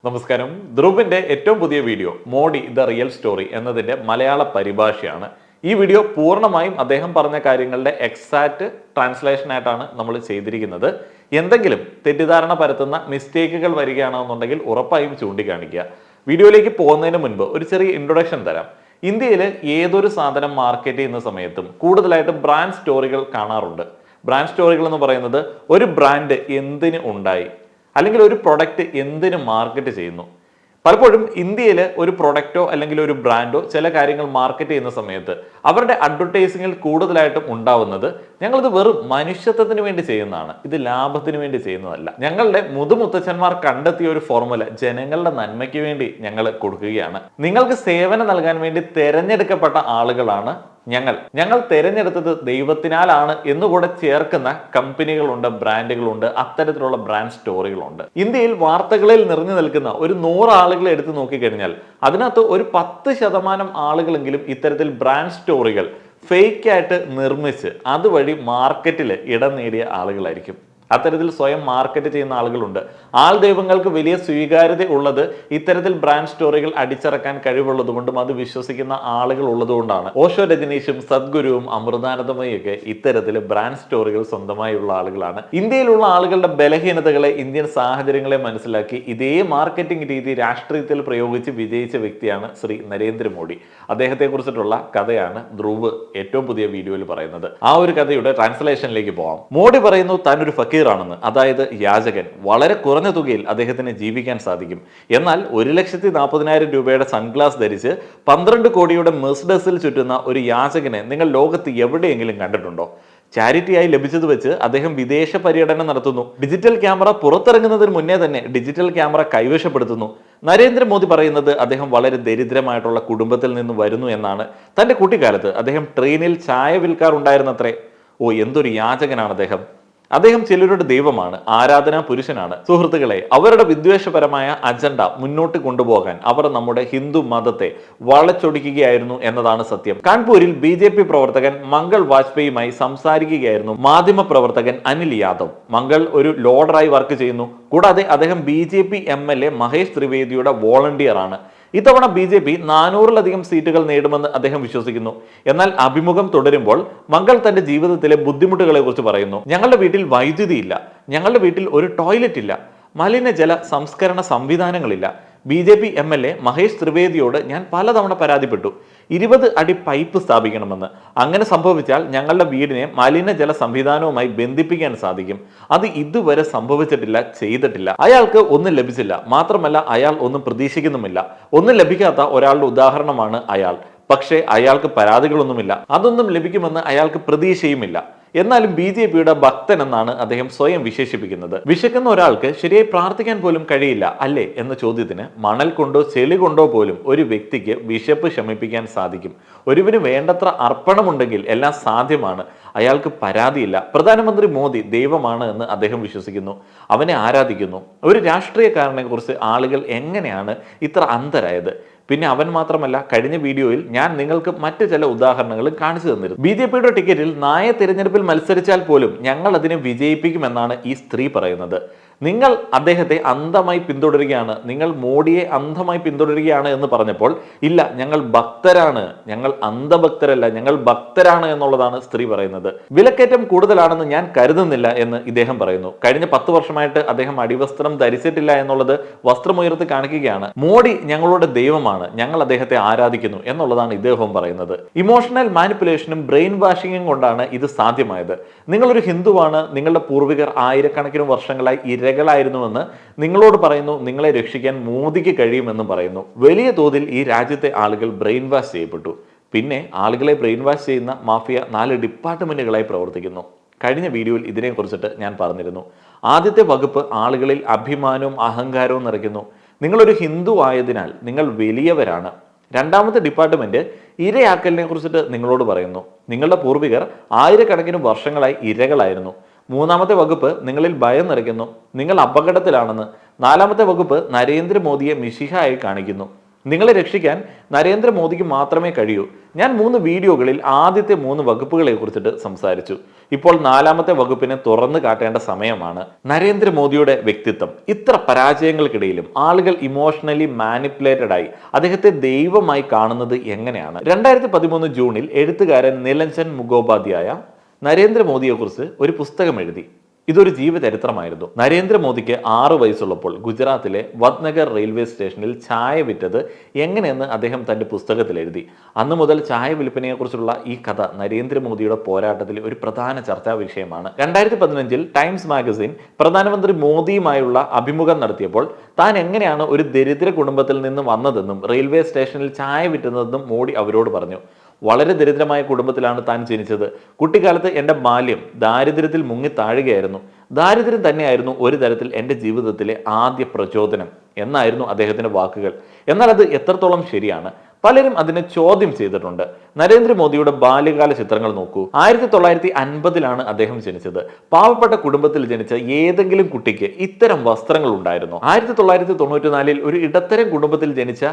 നമസ്കാരം. ധ്രുവിന്റെ ഏറ്റവും പുതിയ video Modi the real story എന്നതിന്റെ മലയാള പരിഭാഷയാണ്. ഈ വീഡിയോ പൂർണ്ണമായും അദ്ദേഹം പറഞ്ഞ കാര്യങ്ങളുടെ എക്സാക്റ്റ് ട്രാൻസ്ലേഷൻ ആയിട്ടാണ് നമ്മൾ ചെയ്തിരിക്കുന്നത്. എന്തെങ്കിലും തെറ്റിദ്ധാരണ പരത്തുന്ന മിസ്റ്റേക്കുകൾ വരികയാണെന്നുണ്ടെങ്കിൽ ഉറപ്പായും ചൂണ്ടിക്കാണിക്കുക. വീഡിയോയിലേക്ക് പോകുന്നതിന് മുൻപ് ഒരു ചെറിയ ഇൻട്രൊഡക്ഷൻ തരാം. ഇന്ത്യയിൽ ഏതൊരു സാധനം മാർക്കറ്റ് ചെയ്യുന്ന സമയത്തും കൂടുതലായിട്ട് ബ്രാൻഡ് സ്റ്റോറികൾ കാണാറുണ്ട്. ബ്രാൻഡ് സ്റ്റോറികൾ എന്ന് പറയുന്നത് ഒരു ബ്രാൻഡ് എന്തിന് ഉണ്ടായി, അല്ലെങ്കിൽ ഒരു പ്രൊഡക്റ്റ് എന്തിനു മാർക്കറ്റ് ചെയ്യുന്നു. പലപ്പോഴും ഇന്ത്യയിൽ ഒരു പ്രൊഡക്റ്റോ അല്ലെങ്കിൽ ഒരു ബ്രാൻഡോ ചില കാര്യങ്ങൾ മാർക്കറ്റ് ചെയ്യുന്ന സമയത്ത് അവരുടെ അഡ്വർടൈസിങ്ങിൽ കൂടുതലായിട്ടും ഉണ്ടാവുന്നത് ഞങ്ങളിത് വെറും മനുഷ്യത്വത്തിന് വേണ്ടി ചെയ്യുന്നതാണ്, ഇത് ലാഭത്തിന് വേണ്ടി ചെയ്യുന്നതല്ല. ഞങ്ങളുടെ മുതുമുത്തച്ഛന്മാർ കണ്ടെത്തിയ ഒരു ഫോർമുല ജനങ്ങളുടെ നന്മയ്ക്ക് വേണ്ടി ഞങ്ങൾ കൊടുക്കുകയാണ്. നിങ്ങൾക്ക് സേവനം നൽകാൻ വേണ്ടി തെരഞ്ഞെടുക്കപ്പെട്ട ആളുകളാണ് ഞങ്ങൾ തിരഞ്ഞെടുത്തത് ദൈവത്തിനാലാണ് എന്നുകൂടെ ചേർക്കുന്ന കമ്പനികളുണ്ട്, ബ്രാൻഡുകളുണ്ട്, അത്തരത്തിലുള്ള ബ്രാൻഡ് സ്റ്റോറികളുണ്ട്. ഇന്ത്യയിൽ വാർത്തകളിൽ നിറഞ്ഞു നിൽക്കുന്ന ഒരു 100 ആളുകളെ എടുത്തു നോക്കിക്കഴിഞ്ഞാൽ അതിനകത്ത് ഒരു 10% ആളുകളെങ്കിലും ഇത്തരത്തിൽ ബ്രാൻഡ് സ്റ്റോറികൾ ഫേക്കായിട്ട് നിർമ്മിച്ച് അതുവഴി മാർക്കറ്റിൽ ഇടം നേടിയ ആളുകളായിരിക്കും. അത്തരത്തിൽ സ്വയം മാർക്കറ്റ് ചെയ്യുന്ന ആളുകളുണ്ട്. ആൾ ദൈവങ്ങൾക്ക് വലിയ സ്വീകാര്യത ഉള്ളത് ഇത്തരത്തിൽ ബ്രാൻഡ് സ്റ്റോറികൾ അടിച്ചിറക്കാൻ കഴിവുള്ളതുകൊണ്ടും അത് വിശ്വസിക്കുന്ന ആളുകൾ ഉള്ളതുകൊണ്ടാണ്. ഓഷോ രജനീഷും സദ്ഗുരുവും അമൃതാനന്ദമയൊക്കെ ഇത്തരത്തിൽ ബ്രാൻഡ് സ്റ്റോറികൾ സ്വന്തമായുള്ള ആളുകളാണ്. ഇന്ത്യയിലുള്ള ആളുകളുടെ ബലഹീനതകളെ, ഇന്ത്യൻ സാഹചര്യങ്ങളെ മനസ്സിലാക്കി ഇതേ മാർക്കറ്റിംഗ് രീതി രാഷ്ട്രീയത്തിൽ പ്രയോഗിച്ച് വിജയിച്ച വ്യക്തിയാണ് ശ്രീ നരേന്ദ്രമോദി. അദ്ദേഹത്തെ കുറിച്ചിട്ടുള്ള കഥയാണ് ധ്രുവ് ഏറ്റവും പുതിയ വീഡിയോയിൽ പറയുന്നത്. ആ ഒരു കഥയുടെ ട്രാൻസ്ലേഷനിലേക്ക് പോവാം. മോഡി പറയുന്നു താൻ ഒരു ഫക്കീറാണെന്ന്, അതായത് യാചകൻ. വളരെ കുറഞ്ഞ തുകയിൽ അദ്ദേഹത്തിന് ജീവിക്കാൻ സാധിക്കും. എന്നാൽ 1,40,000 രൂപയുടെ സൺഗ്ലാസ് ധരിച്ച് 12 കോടിയുടെ മെഴ്സിഡസിൽ ചുറ്റുന്ന ഒരു യാചകനെ നിങ്ങൾ ലോകത്ത് എവിടെയെങ്കിലും കണ്ടിട്ടുണ്ടോ? ചാരിറ്റിയായി ലഭിച്ചത് വെച്ച് അദ്ദേഹം വിദേശ പര്യടനം നടത്തുന്നു. ഡിജിറ്റൽ ക്യാമറ പുറത്തിറങ്ങുന്നതിന് മുന്നേ തന്നെ ഡിജിറ്റൽ ക്യാമറ കൈവശപ്പെടുത്തുന്നു. നരേന്ദ്രമോദി പറയുന്നത് അദ്ദേഹം വളരെ ദരിദ്രമായിട്ടുള്ള കുടുംബത്തിൽ നിന്ന് വരുന്നു എന്നാണ്. തന്റെ കുട്ടിക്കാലത്ത് അദ്ദേഹം ട്രെയിനിൽ ചായ വിൽക്കാറുണ്ടായിരുന്നത്രേ. ഓ, എന്തൊരു യാചകനാണ് അദ്ദേഹം. അദ്ദേഹം ചിലരുടെ ദൈവമാണ്, ആരാധനാ പുരുഷനാണ്. സുഹൃത്തുക്കളെ, അവരുടെ വിദ്വേഷപരമായ അജണ്ട മുന്നോട്ട് കൊണ്ടുപോകാൻ അവർ നമ്മുടെ ഹിന്ദു മതത്തെ വളച്ചൊടിക്കുകയായിരുന്നു എന്നതാണ് സത്യം. കാൺപൂരിൽ BJP പ്രവർത്തകൻ മംഗൾ വാജ്പേയിയുമായി സംസാരിക്കുകയായിരുന്നു മാധ്യമ പ്രവർത്തകൻ അനിൽ യാദവ്. മംഗൾ ഒരു ലോഡറായി വർക്ക് ചെയ്യുന്നു. കൂടാതെ അദ്ദേഹം BJP MLA മഹേഷ് ത്രിവേദിയുടെ വോളണ്ടിയർ ആണ്. ഇത്തവണ BJP 400-ലധികം സീറ്റുകൾ നേടുമെന്ന് അദ്ദേഹം വിശ്വസിക്കുന്നു. എന്നാൽ അഭിമുഖം തുടരുമ്പോൾ മംഗൾ തന്റെ ജീവിതത്തിലെ ബുദ്ധിമുട്ടുകളെ കുറിച്ച് പറയുന്നു. ഞങ്ങളുടെ വീട്ടിൽ വൈദ്യുതി ഇല്ല, ഞങ്ങളുടെ വീട്ടിൽ ഒരു ടോയ്ലറ്റ് ഇല്ല, മലിനജല സംസ്കരണ സംവിധാനങ്ങളില്ല. BJP MLA മഹേഷ് ത്രിവേദിയോട് ഞാൻ പലതവണ പരാതിപ്പെട്ടു 20 അടി പൈപ്പ് സ്ഥാപിക്കണമെന്ന്. അങ്ങനെ സംഭവിച്ചാൽ ഞങ്ങളുടെ വീടിനെ മലിനജല സംവിധാനവുമായി ബന്ധിപ്പിക്കാൻ സാധിക്കും. അത് ഇതുവരെ സംഭവിച്ചിട്ടില്ല, ചെയ്തിട്ടില്ല. അയാൾക്ക് ഒന്നും ലഭിച്ചില്ല. മാത്രമല്ല അയാൾ ഒന്നും പ്രതീക്ഷിക്കുന്നുമില്ല. ഒന്നും ലഭിക്കാത്ത ഒരാളുടെ ഉദാഹരണമാണ് അയാൾ. പക്ഷേ അയാൾക്ക് പരാതികളൊന്നുമില്ല, അതൊന്നും ലഭിക്കുമെന്ന് അയാൾക്ക് പ്രതീക്ഷയുമില്ല. എന്നാലും BJPയുടെ ഭക്തൻ എന്നാണ് അദ്ദേഹം സ്വയം വിശേഷിപ്പിക്കുന്നത്. വിശക്കുന്ന ഒരാൾക്ക് ശരിയായി പ്രാർത്ഥിക്കാൻ പോലും കഴിയില്ല അല്ലേ എന്ന ചോദ്യത്തിന് മണൽ കൊണ്ടോ ചെളി കൊണ്ടോ പോലും ഒരു വ്യക്തിക്ക് വിശപ്പ് ശമിപ്പിക്കാൻ സാധിക്കും. ഒരുവിന് വേണ്ടത്ര അർപ്പണമുണ്ടെങ്കിൽ എല്ലാം സാധ്യമാണ്. അയാൾക്ക് പരാതിയില്ല. പ്രധാനമന്ത്രി മോദി ദൈവമാണ് എന്ന് അദ്ദേഹം വിശ്വസിക്കുന്നു, അവനെ ആരാധിക്കുന്നു. ഒരു രാഷ്ട്രീയക്കാരനെ കുറിച്ച് ആളുകൾ എങ്ങനെയാണ് ഇത്ര അന്ധരായത്? പിന്നെ അവൻ മാത്രമല്ല, കഴിഞ്ഞ വീഡിയോയിൽ ഞാൻ നിങ്ങൾക്ക് മറ്റു ചില ഉദാഹരണങ്ങൾ കാണിച്ചു തന്നിരുന്നു. BJPയുടെ ടിക്കറ്റിൽ നായ തിരഞ്ഞെടുപ്പിൽ മത്സരിച്ചാൽ പോലും ഞങ്ങൾ അതിനെ വിജയിപ്പിക്കുമെന്നാണ് ഈ സ്ത്രീ പറയുന്നത്. നിങ്ങൾ അദ്ദേഹത്തെ അന്ധമായി പിന്തുടരുകയാണ്, നിങ്ങൾ മോഡിയെ അന്ധമായി പിന്തുടരുകയാണ് എന്ന് പറഞ്ഞപ്പോൾ ഇല്ല, ഞങ്ങൾ ഭക്തരാണ്, ഞങ്ങൾ അന്ധഭക്തരല്ല, ഞങ്ങൾ ഭക്തരാണ് എന്നുള്ളതാണ് സ്ത്രീ പറയുന്നത്. വിലക്കയറ്റം കൂടുതലാണെന്ന് ഞാൻ കരുതുന്നില്ല എന്ന് ഇദ്ദേഹം പറയുന്നു. കഴിഞ്ഞ 10 വർഷമായിട്ട് അദ്ദേഹം അടിവസ്ത്രം ധരിച്ചിട്ടില്ല എന്നുള്ളത് വസ്ത്രമുയർത്തി കാണിക്കുകയാണ്. മോഡി ഞങ്ങളുടെ ദൈവമാണ്, ഞങ്ങൾ അദ്ദേഹത്തെ ആരാധിക്കുന്നു എന്നുള്ളതാണ് ഇദ്ദേഹവും പറയുന്നത്. ഇമോഷണൽ മാനിപ്പുലേഷനും ബ്രെയിൻ വാഷിങ്ങും കൊണ്ടാണ് ഇത് സാധ്യമായത്. നിങ്ങളൊരു ഹിന്ദുവാണ്, നിങ്ങളുടെ പൂർവികർ ആയിരക്കണക്കിന് വർഷങ്ങളായി ായിരുന്നുവെന്ന് നിങ്ങളോട് പറയുന്നു. നിങ്ങളെ രക്ഷിക്കാൻ മോദിക്ക് കഴിയുമെന്നും പറയുന്നു. വലിയ തോതിൽ ഈ രാജ്യത്തെ ആളുകൾ ബ്രെയിൻ വാഷ് ചെയ്യപ്പെട്ടു. പിന്നെ ആളുകളെ ബ്രെയിൻ വാഷ് ചെയ്യുന്ന മാഫിയ 4 ഡിപ്പാർട്ട്മെന്റുകളായി പ്രവർത്തിക്കുന്നു. കഴിഞ്ഞ വീഡിയോയിൽ ഇതിനെക്കുറിച്ചിട്ട് ഞാൻ പറഞ്ഞിരുന്നു. ആദ്യത്തെ വകുപ്പ് ആളുകളിൽ അഭിമാനവും അഹങ്കാരവും നിറയ്ക്കുന്നു. നിങ്ങളൊരു ഹിന്ദു ആയതിനാൽ നിങ്ങൾ വലിയവരാണ്. രണ്ടാമത്തെ ഡിപ്പാർട്ട്മെന്റ് ഇരയാക്കലിനെ കുറിച്ചിട്ട് നിങ്ങളോട് പറയുന്നു. നിങ്ങളുടെ പൂർവികർ ആയിരക്കണക്കിന് വർഷങ്ങളായി ഇരകളായിരുന്നു. മൂന്നാമത്തെ വകുപ്പ് നിങ്ങളിൽ ഭയം നിറയ്ക്കുന്നു, നിങ്ങൾ അപകടത്തിലാണെന്ന്. നാലാമത്തെ വകുപ്പ് നരേന്ദ്രമോദിയെ മിശിഹായി കാണിക്കുന്നു. നിങ്ങളെ രക്ഷിക്കാൻ നരേന്ദ്രമോദിക്ക് മാത്രമേ കഴിയൂ. ഞാൻ 3 വീഡിയോകളിൽ ആദ്യത്തെ 3 വകുപ്പുകളെ കുറിച്ചിട്ട് സംസാരിച്ചു. ഇപ്പോൾ 4ാമത്തെ വകുപ്പിനെ തുറന്നു കാട്ടേണ്ട സമയമാണ്. നരേന്ദ്രമോദിയുടെ വ്യക്തിത്വം ഇത്ര പരാജയങ്ങൾക്കിടയിലും ആളുകൾ ഇമോഷണലി മാനിപ്പുലേറ്റഡ് ആയി അദ്ദേഹത്തെ ദൈവമായി കാണുന്നത് എങ്ങനെയാണ്? 2013 ജൂണിൽ എഴുത്തുകാരൻ നിലഞ്ജൻ മുഖോപാധ്യായ നരേന്ദ്രമോദിയെക്കുറിച്ച് ഒരു പുസ്തകം എഴുതി. ഇതൊരു ജീവചരിത്രമായിരുന്നു. നരേന്ദ്രമോദിക്ക് 6 വയസ്സുള്ളപ്പോൾ ഗുജറാത്തിലെ വദ്നഗർ റെയിൽവേ സ്റ്റേഷനിൽ ചായ വിറ്റത് എങ്ങനെയെന്ന് അദ്ദേഹം തന്റെ പുസ്തകത്തിൽ എഴുതി. അന്നു മുതൽ ചായ വിൽപ്പനയെക്കുറിച്ചുള്ള ഈ കഥ നരേന്ദ്രമോദിയുടെ പോരാട്ടത്തിൽ ഒരു പ്രധാന ചർച്ചാ വിഷയമാണ്. 2015 ടൈംസ് മാഗസിൻ പ്രധാനമന്ത്രി മോദിയുമായുള്ള അഭിമുഖം നടത്തിയപ്പോൾ താൻ എങ്ങനെയാണ് ഒരു ദരിദ്ര കുടുംബത്തിൽ നിന്ന് വന്നതെന്നും റെയിൽവേ സ്റ്റേഷനിൽ ചായ വിറ്റുന്നതെന്നും മോഡി അവരോട് പറഞ്ഞു. വളരെ ദരിദ്രമായ കുടുംബത്തിലാണ് താൻ ജനിച്ചത്. കുട്ടിക്കാലത്ത് എൻ്റെ ബാല്യം ദാരിദ്ര്യത്തിൽ മുങ്ങി താഴുകയായിരുന്നു. ദാരിദ്ര്യം തന്നെയായിരുന്നു ഒരു തരത്തിൽ എൻ്റെ ജീവിതത്തിലെ ആദ്യ പ്രചോദനം എന്നായിരുന്നു അദ്ദേഹത്തിന്റെ വാക്കുകൾ. എന്നാൽ അത് എത്രത്തോളം ശരിയാണ്? പലരും അതിനെ ചോദ്യം ചെയ്തിട്ടുണ്ട്. നരേന്ദ്രമോദിയുടെ ബാല്യകാല ചിത്രങ്ങൾ നോക്കൂ. 1950 അദ്ദേഹം ജനിച്ചത്. പാവപ്പെട്ട കുടുംബത്തിൽ ജനിച്ച ഏതെങ്കിലും കുട്ടിക്ക് ഇത്തരം വസ്ത്രങ്ങൾ ഉണ്ടായിരുന്നു? 1994 ഒരു ഇടത്തരം കുടുംബത്തിൽ ജനിച്ച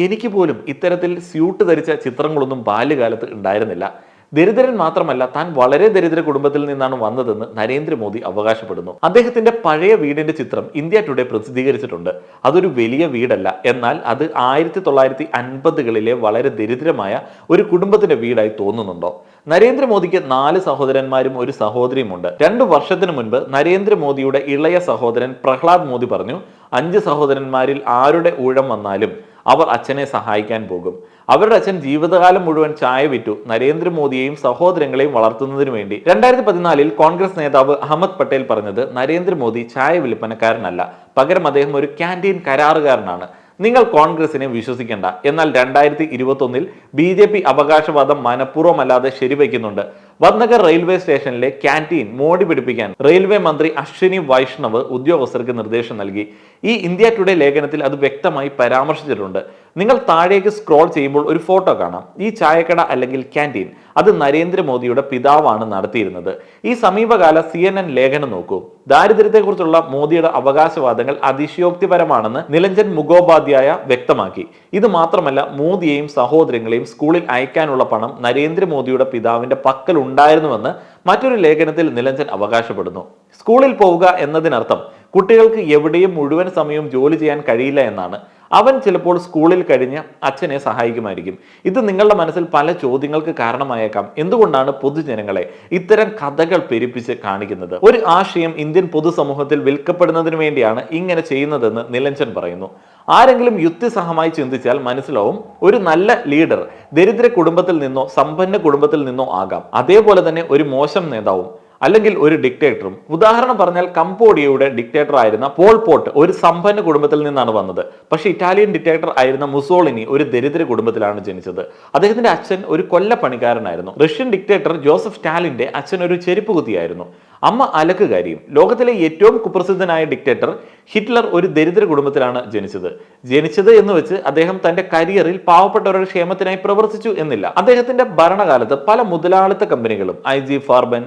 എനിക്ക് പോലും ഇത്തരത്തിൽ സ്യൂട്ട് ധരിച്ച ചിത്രങ്ങളൊന്നും ബാല്യകാലത്ത് ഉണ്ടായിരുന്നില്ല. ദരിദ്രൻ മാത്രമല്ല, താൻ വളരെ ദരിദ്ര കുടുംബത്തിൽ നിന്നാണ് വന്നതെന്ന് നരേന്ദ്രമോദി അവകാശപ്പെടുന്നു. അദ്ദേഹത്തിന്റെ പഴയ വീടിന്റെ ചിത്രം ഇന്ത്യ ടുഡേ പ്രസിദ്ധീകരിച്ചിട്ടുണ്ട്. അതൊരു വലിയ വീടല്ല, എന്നാൽ അത് 1950കളിലെ വളരെ ദരിദ്രമായ ഒരു കുടുംബത്തിന്റെ വീടായി തോന്നുന്നുണ്ടോ? നരേന്ദ്രമോദിക്ക് 4 സഹോദരന്മാരും ഒരു സഹോദരിയുമുണ്ട്. 2 വർഷത്തിന് മുൻപ് നരേന്ദ്രമോദിയുടെ ഇളയ സഹോദരൻ പ്രഹ്ലാദ് മോദി പറഞ്ഞു, 5 സഹോദരന്മാരിൽ ആരുടെ ഊഴം വന്നാലും അവർ അച്ഛനെ സഹായിക്കാൻ പോകും. അവരുടെ അച്ഛൻ ജീവിതകാലം മുഴുവൻ ചായ വിറ്റു നരേന്ദ്രമോദിയെയും സഹോദരങ്ങളെയും വളർത്തുന്നതിനു വേണ്ടി. 2014 കോൺഗ്രസ് നേതാവ് അഹമ്മദ് പട്ടേൽ പറഞ്ഞത് നരേന്ദ്രമോദി ചായ വിൽപ്പനക്കാരനല്ല, പകരം അദ്ദേഹം ഒരു ക്യാൻറ്റീൻ കരാറുകാരനാണ്. നിങ്ങൾ കോൺഗ്രസിനെ വിശ്വസിക്കേണ്ട. എന്നാൽ 2021 BJP അവകാശവാദം മനഃപൂർവ്വമല്ലാതെ ശരിവയ്ക്കുന്നുണ്ട്. വദ്നഗർ റെയിൽവേ സ്റ്റേഷനിലെ ക്യാൻറ്റീൻ മോടി പിടിപ്പിക്കാൻ റെയിൽവേ മന്ത്രി അശ്വിനി വൈഷ്ണവ് ഉദ്യോഗസ്ഥർക്ക് നിർദ്ദേശം നൽകി. ഈ ഇന്ത്യ ടുഡേ ലേഖനത്തിൽ അത് വ്യക്തമായി പരാമർശിച്ചിട്ടുണ്ട്. നിങ്ങൾ താഴേക്ക് സ്ക്രോൾ ചെയ്യുമ്പോൾ ഒരു ഫോട്ടോ കാണാം. ഈ ചായക്കട അല്ലെങ്കിൽ ക്യാൻറ്റീൻ അത് നരേന്ദ്രമോദിയുടെ പിതാവാണ് നടത്തിയിരുന്നത്. ഈ സമീപകാല CNN ലേഖനം നോക്കൂ. ദാരിദ്ര്യത്തെക്കുറിച്ചുള്ള മോദിയുടെ അവകാശവാദങ്ങൾ അതിശയോക്തിപരമാണെന്ന് നിലഞ്ജൻ മുഖോപാധ്യായ വ്യക്തമാക്കി. ഇത് മാത്രമല്ല, മോദിയെയും സഹോദരങ്ങളെയും സ്കൂളിൽ അയക്കാനുള്ള പണം നരേന്ദ്രമോദിയുടെ പിതാവിന്റെ പക്കൽ ഉണ്ടായിരുന്നുവെന്ന് മറ്റൊരു ലേഖനത്തിൽ നിലഞ്ജൻ അവകാശപ്പെടുന്നു. സ്കൂളിൽ പോവുക എന്നതിനർത്ഥം കുട്ടികൾക്ക് എവിടെയും മുഴുവൻ സമയവും ജോലി ചെയ്യാൻ കഴിയില്ല എന്നാണ്. അവൻ ചിലപ്പോൾ സ്കൂളിൽ കഴിഞ്ഞ് അച്ഛനെ സഹായിക്കുമായിരിക്കും. ഇത് നിങ്ങളുടെ മനസ്സിൽ പല ചോദ്യങ്ങൾക്ക് കാരണമായേക്കാം. എന്തുകൊണ്ടാണ് പൊതുജനങ്ങളെ ഇത്തരം കഥകൾ പെരുപ്പിച്ച് കാണിക്കുന്നത്? ഒരു ആശയം ഇന്ത്യൻ പൊതുസമൂഹത്തിൽ വിൽക്കപ്പെടുന്നതിന് വേണ്ടിയാണ് ഇങ്ങനെ ചെയ്യുന്നതെന്ന് നിലഞ്ജൻ പറയുന്നു. ആരെങ്കിലും യുക്തിസഹമായി ചിന്തിച്ചാൽ മനസ്സിലാവും, ഒരു നല്ല ലീഡർ ദരിദ്ര കുടുംബത്തിൽ നിന്നോ സമ്പന്ന കുടുംബത്തിൽ നിന്നോ ആകാം. അതേപോലെ തന്നെ ഒരു മോശം നേതാവും അല്ലെങ്കിൽ ഒരു ഡിക്റ്റേറ്ററും. ഉദാഹരണം പറഞ്ഞാൽ കംബോഡിയയുടെ ഡിക്റ്റേറ്റർ ആയിരുന്ന പോൾ പോട്ട് ഒരു സമ്പന്ന കുടുംബത്തിൽ നിന്നാണ് വന്നത്. പക്ഷേ ഇറ്റാലിയൻ ഡിക്റ്റേറ്റർ ആയിരുന്ന മുസോളിനി ഒരു ദരിദ്ര കുടുംബത്തിലാണ് ജനിച്ചത്. അദ്ദേഹത്തിന്റെ അച്ഛൻ ഒരു കൊല്ലപ്പണിക്കാരനായിരുന്നു. റഷ്യൻ ഡിക്റ്റേറ്റർ ജോസഫ് സ്റ്റാലിന്റെ അച്ഛൻ ഒരു ചെരുപ്പ് കുത്തിയായിരുന്നു. അമ്മ അലക്കുകാരിയും. ലോകത്തിലെ ഏറ്റവും കുപ്രസിദ്ധനായ ഡിക്റ്റേറ്റർ ഹിറ്റ്ലർ ഒരു ദരിദ്ര കുടുംബത്തിലാണ് ജനിച്ചത് എന്ന് വെച്ച് അദ്ദേഹം തന്റെ കരിയറിൽ പാവപ്പെട്ടവരുടെ ക്ഷേമത്തിനായി പ്രവർത്തിച്ചു എന്നില്ല. അദ്ദേഹത്തിന്റെ ഭരണകാലത്ത് പല മുതലാളിത്ത കമ്പനികളും IG Farben,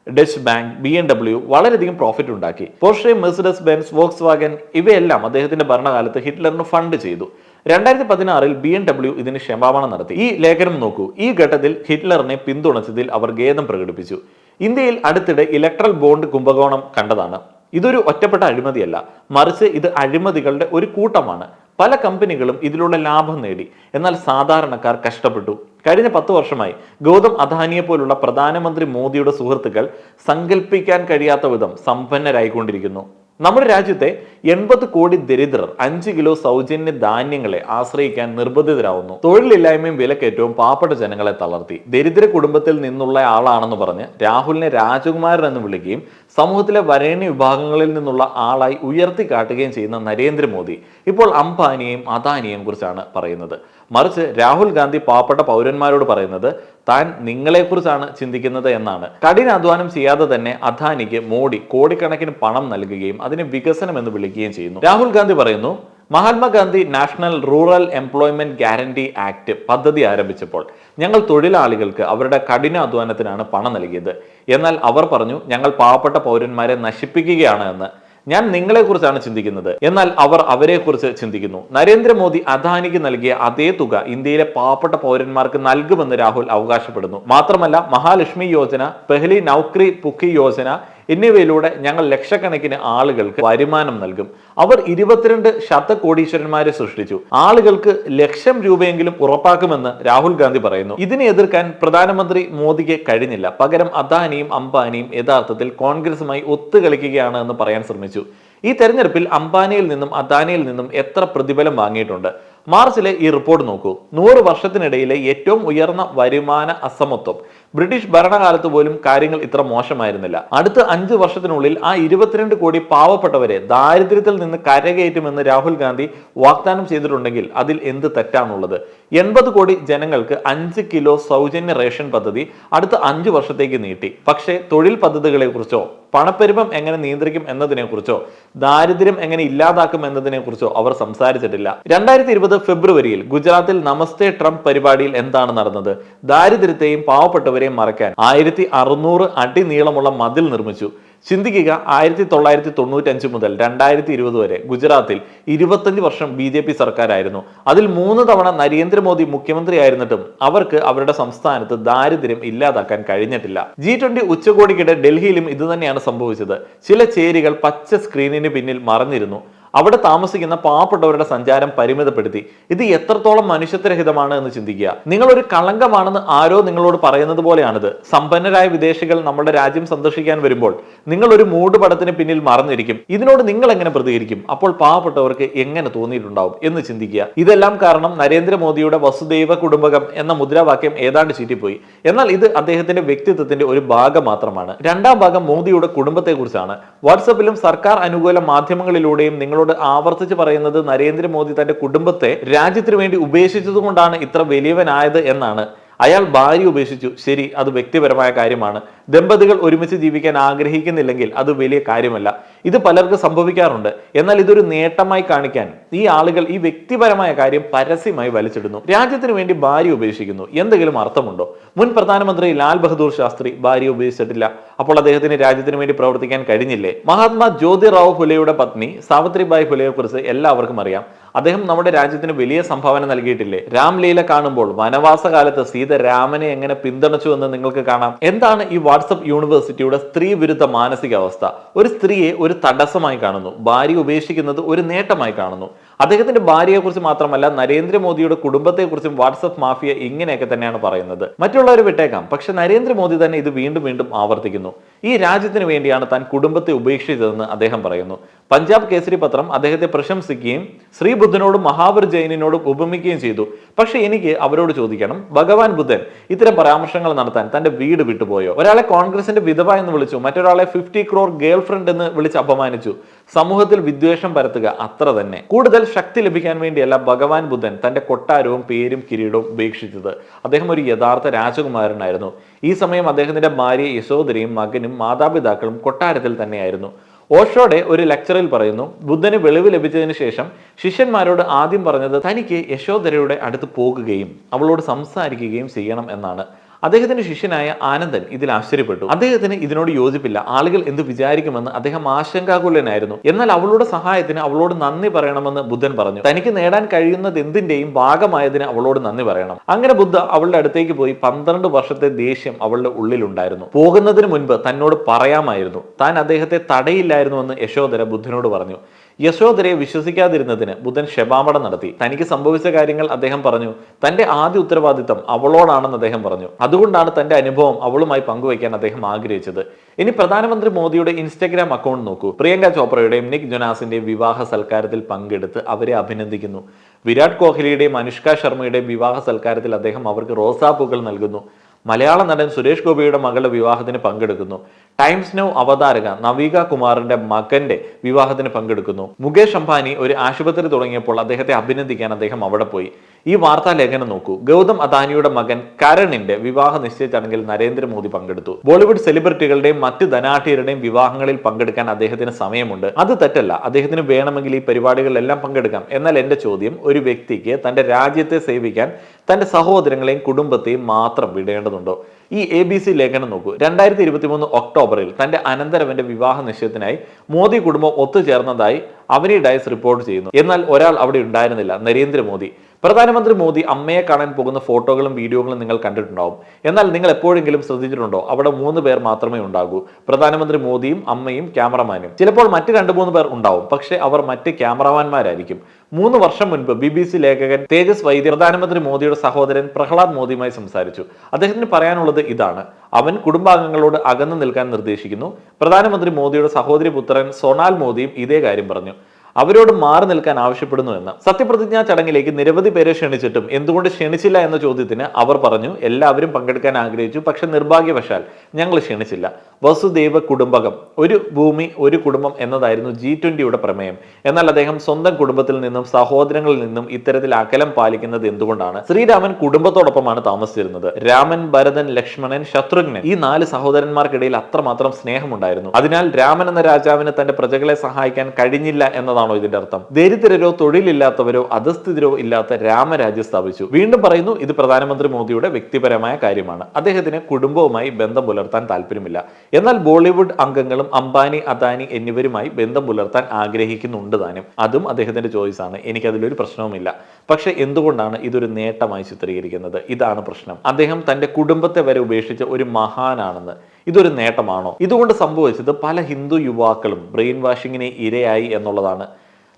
Deutsche bank, BMW വളരെയധികം പ്രോഫിറ്റ് ഉണ്ടാക്കി. Porsche, Mercedes Benz, Volkswagen ഇവയെല്ലാം അദ്ദേഹത്തിന്റെ ഭരണകാലത്ത് ഹിറ്റ്ലറിന് ഫണ്ട് ചെയ്തു. 2016 BMW ഇതിന് ക്ഷമാപണം നടത്തി. ഈ ലേഖനം നോക്കൂ. ഈ ഘട്ടത്തിൽ ഹിറ്റ്ലറിനെ പിന്തുണച്ചതിൽ അവർ ഖേദം പ്രകടിപ്പിച്ചു. ഇന്ത്യയിൽ അടുത്തിടെ ഇലക്ട്രൽ ബോണ്ട് കുംഭകോണം കണ്ടതാണ്. ഇതൊരു ഒറ്റപ്പെട്ട അഴിമതിയല്ല, മറിച്ച് ഇത് അഴിമതികളുടെ ഒരു കൂട്ടമാണ്. പല കമ്പനികളും ഇതിലൂടെ ലാഭം നേടി, എന്നാൽ സാധാരണക്കാർ കഷ്ടപ്പെട്ടു. കഴിഞ്ഞ 10 വർഷമായി ഗൗതം അദാനിയെ പോലുള്ള പ്രധാനമന്ത്രി മോദിയുടെ സുഹൃത്തുക്കൾ സങ്കല്പിക്കാൻ കഴിയാത്ത വിധം സമ്പന്നരായിക്കൊണ്ടിരിക്കുന്നു. നമ്മുടെ രാജ്യത്തെ 80 കോടി ദരിദ്രർ 5 കിലോ സൗജന്യ ധാന്യങ്ങളെ ആശ്രയിക്കാൻ നിർബന്ധിതരാവുന്നു. തൊഴിലില്ലായ്മയും വിലക്കയറ്റവും പാവപ്പെട്ട ജനങ്ങളെ തളർത്തി. ദരിദ്ര കുടുംബത്തിൽ നിന്നുള്ള ആളാണെന്ന് പറഞ്ഞ് രാഹുലിനെ രാജകുമാരൻ എന്ന് വിളിക്കുകയും സമൂഹത്തിലെ വരേണ്യ വിഭാഗങ്ങളിൽ നിന്നുള്ള ആളായി ഉയർത്തി കാട്ടുകയും ചെയ്യുന്ന നരേന്ദ്രമോദി ഇപ്പോൾ അംബാനിയെയും അദാനിയെയും കുറിച്ചാണ് പറയുന്നത്. മറിച്ച് രാഹുൽ ഗാന്ധി പാവപ്പെട്ട പൗരന്മാരോട് പറയുന്നത് താൻ നിങ്ങളെക്കുറിച്ചാണ് ചിന്തിക്കുന്നത് എന്നാണ്. കഠിനാധ്വാനം ചെയ്യാതെ തന്നെ അദാനിക്ക് മോഡി കോടിക്കണക്കിന് പണം നൽകുകയും അതിനെ വികസനം എന്ന് വിളിക്കുകയും ചെയ്യുന്നു. രാഹുൽ ഗാന്ധി പറയുന്നു, Mahatma Gandhi national rural employment guarantee act പദ്ധതി ആരംഭിച്ചപ്പോൾ ഞങ്ങൾ തൊഴിലാളികൾക്ക് അവരുടെ കഠിനാധ്വാനത്തിനാണ് പണം നൽകിയത്. എന്നാൽ അവർ പറഞ്ഞു ഞങ്ങൾ പാവപ്പെട്ട പൗരന്മാരെ നശിപ്പിക്കുകയാണ് എന്ന്. ഞാൻ നിങ്ങളെക്കുറിച്ചാണ് ചിന്തിക്കുന്നത്, എന്നാൽ അവർ അവരെക്കുറിച്ച് ചിന്തിക്കുന്നു. നരേന്ദ്രമോദി അദാനിക്ക് നൽകിയ അതേ തുക ഇന്ത്യയിലെ പാവപ്പെട്ട പൗരന്മാർക്ക് നൽകുമെന്ന് രാഹുൽ അവകാശപ്പെടുന്നു. മാത്രമല്ല, മഹാലക്ഷ്മി യോജന, പെഹ്ലി നൗക്രി പുക്കി യോജന എന്നിവയിലൂടെ ഞങ്ങൾ ലക്ഷക്കണക്കിന് ആളുകൾക്ക് വരുമാനം നൽകും. അവർ 22 ശതകോടീശ്വരന്മാരെ സൃഷ്ടിച്ചു. ആളുകൾക്ക് ₹1,00,000 ഉറപ്പാക്കുമെന്ന് രാഹുൽ ഗാന്ധി പറയുന്നു. ഇതിനെ എതിർക്കാൻ പ്രധാനമന്ത്രി മോദിക്ക് കഴിഞ്ഞില്ല. പകരം അദാനിയും അംബാനിയും യഥാർത്ഥത്തിൽ കോൺഗ്രസുമായി ഒത്തുകളിക്കുകയാണ് എന്ന് പറയാൻ ശ്രമിച്ചു. ഈ തെരഞ്ഞെടുപ്പിൽ അംബാനിയിൽ നിന്നും അദാനിയിൽ നിന്നും എത്ര പ്രതിഫലം വാങ്ങിയിട്ടുണ്ട്? മാർച്ചിലെ ഈ റിപ്പോർട്ട് നോക്കൂ. 100 വർഷത്തിനിടയിലെ ഏറ്റവും ഉയർന്ന വരുമാന അസമത്വം. ബ്രിട്ടീഷ് ഭരണകാലത്ത് പോലും കാര്യങ്ങൾ ഇത്ര മോശമായിരുന്നില്ല. അടുത്ത 5 വർഷത്തിനുള്ളിൽ ആ 22 കോടി പാവപ്പെട്ടവരെ ദാരിദ്ര്യത്തിൽ നിന്ന് കരകയറ്റുമെന്ന് രാഹുൽ ഗാന്ധി വാഗ്ദാനം ചെയ്തിട്ടുണ്ടെങ്കിൽ അതിൽ എന്ത് തെറ്റാണുള്ളത്? 80 കോടി ജനങ്ങൾക്ക് 5 കിലോ സൗജന്യ റേഷൻ പദ്ധതി അടുത്ത 5 വർഷത്തേക്ക് നീട്ടി. പക്ഷേ തൊഴിൽ പദ്ധതികളെ കുറിച്ചോ പണപ്പെരുപ്പം എങ്ങനെ നിയന്ത്രിക്കും എന്നതിനെ കുറിച്ചോ ദാരിദ്ര്യം എങ്ങനെ ഇല്ലാതാക്കും എന്നതിനെ കുറിച്ചോ അവർ സംസാരിച്ചിട്ടില്ല. 2020 ഫെബ്രുവരിയിൽ ഗുജറാത്തിൽ നമസ്തേ ട്രംപ് പരിപാടിയിൽ എന്താണ് നടന്നത്? ദാരിദ്ര്യത്തെയും പാവപ്പെട്ടവരെയും മറയ്ക്കാൻ 1600 അടി നീളമുള്ള മതിൽ നിർമ്മിച്ചു. ചിന്തിക്കുക, 1995 മുതൽ 2020 വരെ ഗുജറാത്തിൽ 25 വർഷം BJP സർക്കാരായിരുന്നു. അതിൽ 3 തവണ നരേന്ദ്രമോദി മുഖ്യമന്ത്രി ആയിരുന്നിട്ടും അവർക്ക് അവരുടെ സംസ്ഥാനത്ത് ദാരിദ്ര്യം ഇല്ലാതാക്കാൻ കഴിഞ്ഞിട്ടില്ല. G20 ഉച്ചകോടിക്കിടെ ഡൽഹിയിലും ഇതുതന്നെയാണ് സംഭവിച്ചത്. ചില ചേരികൾ പച്ച സ്ക്രീനിന് പിന്നിൽ മറഞ്ഞിരുന്നു. അവിടെ താമസിക്കുന്ന പാവപ്പെട്ടവരുടെ സഞ്ചാരം പരിമിതപ്പെടുത്തി. ഇത് എത്രത്തോളം മനുഷ്യത്വരഹിതമാണ് എന്ന് ചിന്തിക്കുക. നിങ്ങളൊരു കളങ്കമാണെന്ന് ആരോ നിങ്ങളോട് പറയുന്നത് പോലെയാണിത്. സമ്പന്നരായ വിദേശികൾ നമ്മുടെ രാജ്യം സന്ദർശിക്കാൻ വരുമ്പോൾ നിങ്ങൾ ഒരു മൂടുപടത്തിന് പിന്നിൽ മറന്നിരിക്കും. ഇതിനോട് നിങ്ങൾ എങ്ങനെ പ്രതികരിക്കും? അപ്പോൾ പാവപ്പെട്ടവർക്ക് എങ്ങനെ തോന്നിയിട്ടുണ്ടാവും എന്ന് ചിന്തിക്കുക. ഇതെല്ലാം കാരണം നരേന്ദ്രമോദിയുടെ വസുദൈവ കുടുംബകം എന്ന മുദ്രാവാക്യം ഏതാണ്ട് ചീറ്റിപ്പോയി. എന്നാൽ ഇത് അദ്ദേഹത്തിന്റെ വ്യക്തിത്വത്തിന്റെ ഒരു ഭാഗം മാത്രമാണ്. രണ്ടാം ഭാഗം മോദിയുടെ കുടുംബത്തെ കുറിച്ചാണ്. വാട്സപ്പിലും സർക്കാർ അനുകൂല മാധ്യമങ്ങളിലൂടെയും നിങ്ങളോട് ആവർത്തിച്ച് പറയുന്നത് നരേന്ദ്രമോദി തന്റെ കുടുംബത്തെ രാജ്യത്തിന് വേണ്ടി ഉപേക്ഷിച്ചതുകൊണ്ടാണ് ഇത്ര വലിയവനായത് എന്നാണ്. അയാൾ ഭാര്യ ഉപേക്ഷിച്ചു, ശരി, അത് വ്യക്തിപരമായ കാര്യമാണ്. ദമ്പതികൾ ഒരുമിച്ച് ജീവിക്കാൻ ആഗ്രഹിക്കുന്നില്ലെങ്കിൽ അത് വലിയ കാര്യമല്ല. ഇത് പലർക്കും സംഭവിക്കാറുണ്ട്. എന്നാൽ ഇതൊരു നേട്ടമായി കാണിക്കാൻ ഈ ആളുകൾ ഈ വ്യക്തിപരമായ കാര്യം പരസ്യമായി വലിച്ചിടുന്നു. രാജ്യത്തിന് വേണ്ടി ഭാര്യ ഉപേക്ഷിക്കുന്നു, എന്തെങ്കിലും അർത്ഥമുണ്ടോ? മുൻ പ്രധാനമന്ത്രി ലാൽ ബഹദൂർ ശാസ്ത്രി ഭാര്യ ഉപേക്ഷിച്ചിട്ടില്ല. അപ്പോൾ അദ്ദേഹത്തിന് രാജ്യത്തിന് വേണ്ടി പ്രവർത്തിക്കാൻ കഴിഞ്ഞില്ലേ? മഹാത്മാ ജ്യോതിറാവു ഫുലെയുടെ പത്നി സാവിത്രിബായി ഫുലെയെ കുറിച്ച് എല്ലാവർക്കും അറിയാം. അദ്ദേഹം നമ്മുടെ രാജ്യത്തിന് വലിയ സംഭാവന നൽകിയിട്ടില്ലേ? രാംലീല കാണുമ്പോൾ വനവാസ കാലത്ത് സീത രാമനെ എങ്ങനെ പിന്തുണച്ചു എന്ന് നിങ്ങൾക്ക് കാണാം. എന്താണ് ഈ വാട്സപ്പ് യൂണിവേഴ്സിറ്റിയുടെ സ്ത്രീ വിരുദ്ധ മാനസികാവസ്ഥ? ഒരു സ്ത്രീയെ ഒരു തടസ്സമായി കാണുന്നു, ഭാര്യ ഉപേക്ഷിക്കുന്നത് ഒരു നേട്ടമായി കാണുന്നു. അദ്ദേഹത്തിന്റെ ഭാര്യയെ കുറിച്ച് മാത്രമല്ല, നരേന്ദ്രമോദിയുടെ കുടുംബത്തെ കുറിച്ചും വാട്സപ്പ് മാഫിയ ഇങ്ങനെയൊക്കെ തന്നെയാണ് പറയുന്നത്. മറ്റുള്ളവർ വിട്ടേക്കാം, പക്ഷെ നരേന്ദ്രമോദി തന്നെ ഇത് വീണ്ടും വീണ്ടും ആവർത്തിക്കുന്നു. ഈ രാജ്യത്തിന് വേണ്ടിയാണ് താൻ കുടുംബത്തെ ഉപേക്ഷിച്ചതെന്ന് അദ്ദേഹം പറയുന്നു. പഞ്ചാബ് കേസരി പത്രം അദ്ദേഹത്തെ പ്രശംസിക്കുകയും ശ്രീബുദ്ധനോടും മഹാവീർ ജൈനിനോടും ഉപമിക്കുകയും ചെയ്തു. പക്ഷെ എനിക്ക് അവരോട് ചോദിക്കണം, ഭഗവാൻ ബുദ്ധൻ ഇത്തരം പരാമർശങ്ങൾ നടത്താൻ തന്റെ വീട് വിട്ടുപോയോ? ഒരാളെ കോൺഗ്രസിന്റെ വിധവ എന്ന് വിളിച്ചു, മറ്റൊരാളെ 50 crore ഗേൾ ഫ്രണ്ട് എന്ന് വിളിച്ച് അപമാനിച്ചു. സമൂഹത്തിൽ വിദ്വേഷം പരത്തുക അത്ര തന്നെ. കൂടുതൽ ശക്തി ലഭിക്കാൻ വേണ്ടിയല്ല ഭഗവാൻ ബുദ്ധൻ തന്റെ കൊട്ടാരവും പേരും കിരീടവും ഉപേക്ഷിച്ചത്. അദ്ദേഹം ഒരു യഥാർത്ഥ രാജകുമാരനായിരുന്നു. ഈ സമയം അദ്ദേഹത്തിന്റെ ഭാര്യ യശോധരയും മകനും മാതാപിതാക്കളും കൊട്ടാരത്തിൽ തന്നെയായിരുന്നു. ഓഷോയുടെ ഒരു ലെക്ചറിൽ പറയുന്നു, ബുദ്ധന് വെളിവ് ലഭിച്ചതിന് ശേഷം ശിഷ്യന്മാരോട് ആദ്യം പറഞ്ഞത് തനിക്ക് യശോധരയുടെ അടുത്ത് പോകുകയും അവളോട് സംസാരിക്കുകയും ചെയ്യണം എന്നാണ്. അദ്ദേഹത്തിന്റെ ശിഷ്യനായ ആനന്ദൻ ഇതിൽ ആശ്ചര്യപ്പെട്ടു. അദ്ദേഹത്തിന് ഇതിനോട് യോജിപ്പില്ല. ആളുകൾ എന്ത് വിചാരിക്കുമെന്ന് അദ്ദേഹം ആശങ്കാകുലനായിരുന്നു. എന്നാൽ അവളുടെ സഹായത്തിന് അവളോട് നന്ദി പറയണമെന്ന് ബുദ്ധൻ പറഞ്ഞു. തനിക്ക് നേടാൻ കഴിയുന്നത് എന്തിന്റെയും ഭാഗമായതിന് അവളോട് നന്ദി പറയണം. അങ്ങനെ ബുദ്ധ അവളുടെ അടുത്തേക്ക് പോയി 12 വർഷത്തെ ദേഷ്യം അവളുടെ ഉള്ളിലുണ്ടായിരുന്നു. പോകുന്നതിന് മുൻപ് തന്നോട് പറയാമായിരുന്നു. താൻ അദ്ദേഹത്തെ തടയില്ലായിരുന്നു എന്ന് യശോധര ബുദ്ധനോട് പറഞ്ഞു. യശോധരയെ വിശ്വസിക്കാതിരുന്നതിന് ബുദ്ധൻ ക്ഷമാപണം നടത്തി. തനിക്ക് സംഭവിച്ച കാര്യങ്ങൾ അദ്ദേഹം പറഞ്ഞു. തന്റെ ആദ്യ ഉത്തരവാദിത്തം അവളോടാണെന്ന് അദ്ദേഹം പറഞ്ഞു. അതുകൊണ്ടാണ് തന്റെ അനുഭവം അവളുമായി പങ്കുവയ്ക്കാൻ അദ്ദേഹം ആഗ്രഹിച്ചത്. ഇനി പ്രധാനമന്ത്രി മോദിയുടെ ഇൻസ്റ്റഗ്രാം അക്കൗണ്ട് നോക്കൂ. പ്രിയങ്ക ചോപ്രയുടെയും നിക് ജൊനാസിന്റെയും വിവാഹ സൽക്കാരത്തിൽ പങ്കെടുത്ത് അവരെ അഭിനന്ദിക്കുന്നു. വിരാട് കോഹ്ലിയുടെയും അനുഷ്ക ശർമ്മയുടെയും വിവാഹ സൽക്കാരത്തിൽ അദ്ദേഹം അവർക്ക് റോസാപ്പൂക്കൾ നൽകുന്നു. മലയാള നടൻ സുരേഷ് ഗോപിയുടെ മകളുടെ വിവാഹത്തിന് പങ്കെടുക്കുന്നു. ടൈംസ് നൗ അവതാരക നവീക കുമാറിന്റെ മകന്റെ വിവാഹത്തിന് പങ്കെടുക്കുന്നു. മുകേഷ് അംബാനി ഒരു ആശുപത്രി തുടങ്ങിയപ്പോൾ അദ്ദേഹത്തെ അഭിനന്ദിക്കാൻ അദ്ദേഹം അവിടെ പോയി. ഈ വാർത്താ ലേഖനം നോക്കൂ. ഗൗതം അദാനിയുടെ മകൻ കരണിന്റെ വിവാഹ നിശ്ചയ ചടങ്ങിൽ നരേന്ദ്രമോദി പങ്കെടുത്തു. ബോളിവുഡ് സെലിബ്രിറ്റികളുടെയും മറ്റ് ധനാഠ്യരുടെയും വിവാഹങ്ങളിൽ പങ്കെടുക്കാൻ അദ്ദേഹത്തിന് സമയമുണ്ട്. അത് തെറ്റല്ല. അദ്ദേഹത്തിന് വേണമെങ്കിൽ ഈ പരിപാടികളിലെല്ലാം പങ്കെടുക്കാം. എന്നാൽ എന്റെ ചോദ്യം, ഒരു വ്യക്തിക്ക് തന്റെ രാജ്യത്തെ സേവിക്കാൻ തന്റെ സഹോദരങ്ങളെയും കുടുംബത്തെയും മാത്രം വിടേണ്ടതുണ്ടോ? ഈ ABC ലേഖനം നോക്കൂ. 2023 ഒക്ടോബറിൽ തന്റെ അനന്തരവന്റെ വിവാഹ നിശ്ചയത്തിനായി മോദി കുടുംബം ഒത്തുചേർന്നതായി അവനി ഡയസ് റിപ്പോർട്ട് ചെയ്യുന്നു. എന്നാൽ ഒരാൾ അവിടെ ഉണ്ടായിരുന്നില്ല, നരേന്ദ്രമോദി. പ്രധാനമന്ത്രി മോദി അമ്മയെ കാണാൻ പോകുന്ന ഫോട്ടോകളും വീഡിയോകളും നിങ്ങൾ കണ്ടിട്ടുണ്ടാവും. എന്നാൽ നിങ്ങൾ എപ്പോഴെങ്കിലും ശ്രദ്ധിച്ചിട്ടുണ്ടോ, അവിടെ 3 പേർ മാത്രമേ ഉണ്ടാകൂ. പ്രധാനമന്ത്രി മോദിയും അമ്മയും ക്യാമറമാനും. ചിലപ്പോൾ മറ്റ് 2-3 പേർ ഉണ്ടാവും, പക്ഷേ അവർ മറ്റ് ക്യാമറമാൻമാരായിരിക്കും. 3 വർഷം മുൻപ് BBC ലേഖകൻ തേജസ് വൈദ്യ പ്രധാനമന്ത്രി മോദിയുടെ സഹോദരൻ പ്രഹ്ലാദ് മോദിയുമായി സംസാരിച്ചു. അദ്ദേഹത്തിന് പറയാനുള്ളത് ഇതാണ്. അവൻ കുടുംബാംഗങ്ങളോട് അകന്നു നിൽക്കാൻ നിർദ്ദേശിക്കുന്നു. പ്രധാനമന്ത്രി മോദിയുടെ സഹോദരി പുത്രൻ സോണാൽ മോദിയും ഇതേ കാര്യം പറഞ്ഞു. അവരോട് മാറി നിൽക്കാൻ ആവശ്യപ്പെടുന്നു എന്ന്. സത്യപ്രതിജ്ഞാ ചടങ്ങിലേക്ക് നിരവധി പേരെ ക്ഷണിച്ചിട്ടും എന്തുകൊണ്ട് ക്ഷണിച്ചില്ല എന്ന ചോദ്യത്തിന് അവർ പറഞ്ഞു, എല്ലാവരും പങ്കെടുക്കാൻ ആഗ്രഹിച്ചു, പക്ഷെ നിർഭാഗ്യവശാൽ ഞങ്ങൾ ക്ഷണിച്ചില്ല. വസുദൈവ കുടുംബകം, ഒരു ഭൂമി ഒരു കുടുംബം എന്നതായിരുന്നു G20യുടെ പ്രമേയം. എന്നാൽ അദ്ദേഹം സ്വന്തം കുടുംബത്തിൽ നിന്നും സഹോദരങ്ങളിൽ നിന്നും ഇത്തരത്തിൽ അകലം പാലിക്കുന്നത് എന്തുകൊണ്ടാണ്? ശ്രീരാമൻ കുടുംബത്തോടൊപ്പമാണ് താമസിച്ചിരുന്നത്. രാമൻ, ഭരതൻ, ലക്ഷ്മണൻ, ശത്രുഘ്നൻ, ഈ 4 സഹോദരന്മാർക്കിടയിൽ അത്രമാത്രം സ്നേഹമുണ്ടായിരുന്നു. അതിനാൽ രാമൻ എന്ന രാജാവിന് തന്റെ പ്രജകളെ സഹായിക്കാൻ കഴിഞ്ഞില്ല എന്നതാണോ ഇതിന്റെ അർത്ഥം? ദരിദ്രരോ തൊഴിലില്ലാത്തവരോ അധസ്ഥിതരോ ഇല്ലാത്ത രാമരാജ്യം സ്ഥാപിച്ചു. വീണ്ടും പറയുന്നു, ഇത് പ്രധാനമന്ത്രി മോദിയുടെ വ്യക്തിപരമായ കാര്യമാണ്. അദ്ദേഹത്തിന് കുടുംബവുമായി ബന്ധം പുലർത്താൻ താല്പര്യമില്ല. എന്നാൽ ബോളിവുഡ് അംഗങ്ങളും അംബാനി, അദാനി എന്നിവരുമായി ബന്ധം പുലർത്താൻ ആഗ്രഹിക്കുന്നുണ്ട് താനും. അതും അദ്ദേഹത്തിന്റെ ചോയ്സ് ആണ്. എനിക്കതിലൊരു പ്രശ്നവുമില്ല. പക്ഷെ എന്തുകൊണ്ടാണ് ഇതൊരു നേട്ടമായി ചിത്രീകരിക്കുന്നത്? ഇതാണ് പ്രശ്നം. അദ്ദേഹം തന്റെ കുടുംബത്തെ വരെ ഉപേക്ഷിച്ച ഒരു മഹാനാണെന്ന്. ഇതൊരു നേട്ടമാണോ? ഇതുകൊണ്ട് സംഭവിച്ചത് പല ഹിന്ദു യുവാക്കളും ബ്രെയിൻ വാഷിങ്ങിന് ഇരയായി എന്നുള്ളതാണ്.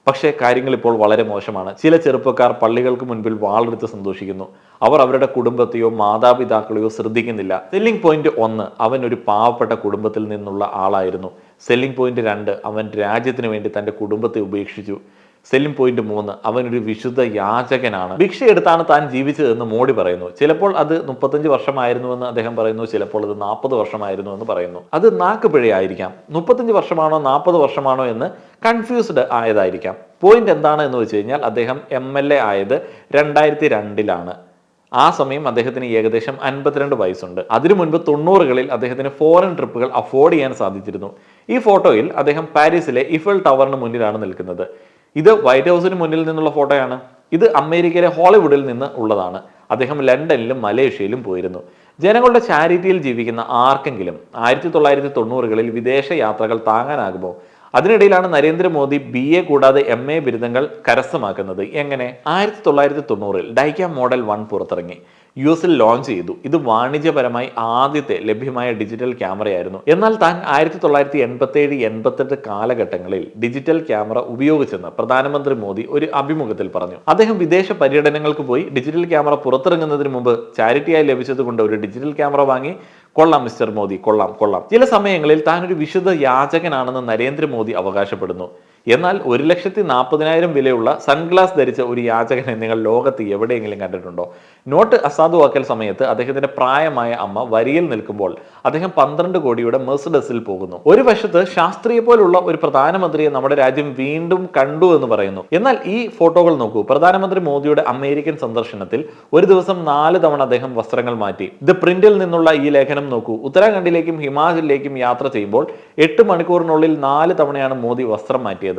പക്ഷേ കാര്യങ്ങൾ ഇപ്പോൾ വളരെ മോശമാണ്. ചില ചെറുപ്പക്കാർ പള്ളികൾക്ക് മുൻപിൽ വാളെടുത്ത് സന്തോഷിക്കുന്നു. അവർ അവരുടെ കുടുംബത്തെയോ മാതാപിതാക്കളെയോ ശ്രദ്ധിക്കുന്നില്ല. സെല്ലിംഗ് പോയിന്റ് 1, അവൻ ഒരു പാവപ്പെട്ട കുടുംബത്തിൽ നിന്നുള്ള ആളായിരുന്നു. സെല്ലിംഗ് പോയിന്റ് 2, അവൻ രാജ്യത്തിന് വേണ്ടി തന്റെ കുടുംബത്തെ ഉപേക്ഷിച്ചു. സെല്ലിംഗ് പോയിന്റ് 3, അവനൊരു വിശുദ്ധ യാചകനാണ്. ഭിക്ഷയെടുത്താണ് താൻ ജീവിച്ചതെന്ന് മോഡി പറയുന്നു. ചിലപ്പോൾ അത് 35 വർഷമായിരുന്നുവെന്ന് അദ്ദേഹം പറയുന്നു, ചിലപ്പോൾ അത് 40 വർഷമായിരുന്നു എന്ന് പറയുന്നു. അത് നാക്കുപിഴയായിരിക്കാം. 35 വർഷമാണോ 40 വർഷമാണോ എന്ന് കൺഫ്യൂസ്ഡ് ആയതായിരിക്കാം. പോയിന്റ് എന്താണ് എന്ന് വെച്ച് കഴിഞ്ഞാൽ, അദ്ദേഹം MLA ആയത് 2002-ലാണ്. ആ സമയം അദ്ദേഹത്തിന് ഏകദേശം 52 വയസ്സുണ്ട്. അതിനു മുൻപ് 90-കളിൽ അദ്ദേഹത്തിന് ഫോറിൻ ട്രിപ്പുകൾ അഫോർഡ് ചെയ്യാൻ സാധിച്ചിരുന്നു. ഈ ഫോട്ടോയിൽ അദ്ദേഹം പാരീസിലെ ഇഫൽ ടവറിന് മുന്നിലാണ് നിൽക്കുന്നത്. ഇത് വൈറ്റ് ഹൗസിന് മുന്നിൽ നിന്നുള്ള ഫോട്ടോയാണ്. ഇത് അമേരിക്കയിലെ ഹോളിവുഡിൽ നിന്ന് ഉള്ളതാണ്. അദ്ദേഹം ലണ്ടനിലും മലേഷ്യയിലും പോയിരുന്നു. ജനങ്ങളുടെ ചാരിറ്റിയിൽ ജീവിക്കുന്ന ആർക്കെങ്കിലും 1990-കളിൽ വിദേശ യാത്രകൾ താങ്ങാനാകുമോ? അതിനിടയിലാണ് നരേന്ദ്രമോദി BA കൂടാതെ MA ബിരുദങ്ങൾ കരസ്ഥമാക്കുന്നത്. എങ്ങനെ? 1990-ൽ ഡൈക്ക മോഡൽ 1 പുറത്തിറങ്ങി. US ലോഞ്ച് ചെയ്തു. ഇത് വാണിജ്യപരമായി ആദ്യത്തെ ലഭ്യമായ ഡിജിറ്റൽ ക്യാമറയായിരുന്നു. എന്നാൽ താൻ 1987-88 കാലഘട്ടങ്ങളിൽ ഡിജിറ്റൽ ക്യാമറ ഉപയോഗിച്ചെന്ന് പ്രധാനമന്ത്രി മോദി ഒരു അഭിമുഖത്തിൽ പറഞ്ഞു. അദ്ദേഹം വിദേശ പര്യടനങ്ങൾക്ക് പോയി ഡിജിറ്റൽ ക്യാമറ പുറത്തിറങ്ങുന്നതിന് മുമ്പ് ചാരിറ്റിയായി ലഭിച്ചതുകൊണ്ട് ഒരു ഡിജിറ്റൽ ക്യാമറ വാങ്ങി. കൊള്ളാം മിസ്റ്റർ മോദി, കൊള്ളാം കൊള്ളാം. ചില സമയങ്ങളിൽ താൻ ഒരു വിശുദ്ധ യാചകനാണെന്ന് നരേന്ദ്രമോദി അവകാശപ്പെടുന്നു. എന്നാൽ 1,40,000 വിലയുള്ള സൺഗ്ലാസ് ധരിച്ച ഒരു യാചകനെ നിങ്ങൾ ലോകത്ത് എവിടെയെങ്കിലും കണ്ടിട്ടുണ്ടോ? നോട്ട് അസാധുവാക്കൽ സമയത്ത് അദ്ദേഹത്തിന്റെ പ്രായമായ അമ്മ വരിയിൽ നിൽക്കുമ്പോൾ അദ്ദേഹം 12 കോടിയുടെ മെർസിഡസിൽ പോകുന്നു. ഒരു വശത്ത് ശാസ്ത്രിയെ പോലുള്ള ഒരു പ്രധാനമന്ത്രിയെ നമ്മുടെ രാജ്യം വീണ്ടും കണ്ടു എന്ന് പറയുന്നു. എന്നാൽ ഈ ഫോട്ടോകൾ നോക്കൂ. പ്രധാനമന്ത്രി മോദിയുടെ അമേരിക്കൻ സന്ദർശനത്തിൽ ഒരു ദിവസം 4 തവണ അദ്ദേഹം വസ്ത്രങ്ങൾ മാറ്റി. ദ പ്രിന്റിൽ നിന്നുള്ള ഈ ലേഖനം നോക്കൂ. ഉത്തരാഖണ്ഡിലേക്കും ഹിമാചലിലേക്കും യാത്ര ചെയ്യുമ്പോൾ 8 മണിക്കൂറിനുള്ളിൽ 4 തവണയാണ് മോദി വസ്ത്രം മാറ്റിയത്.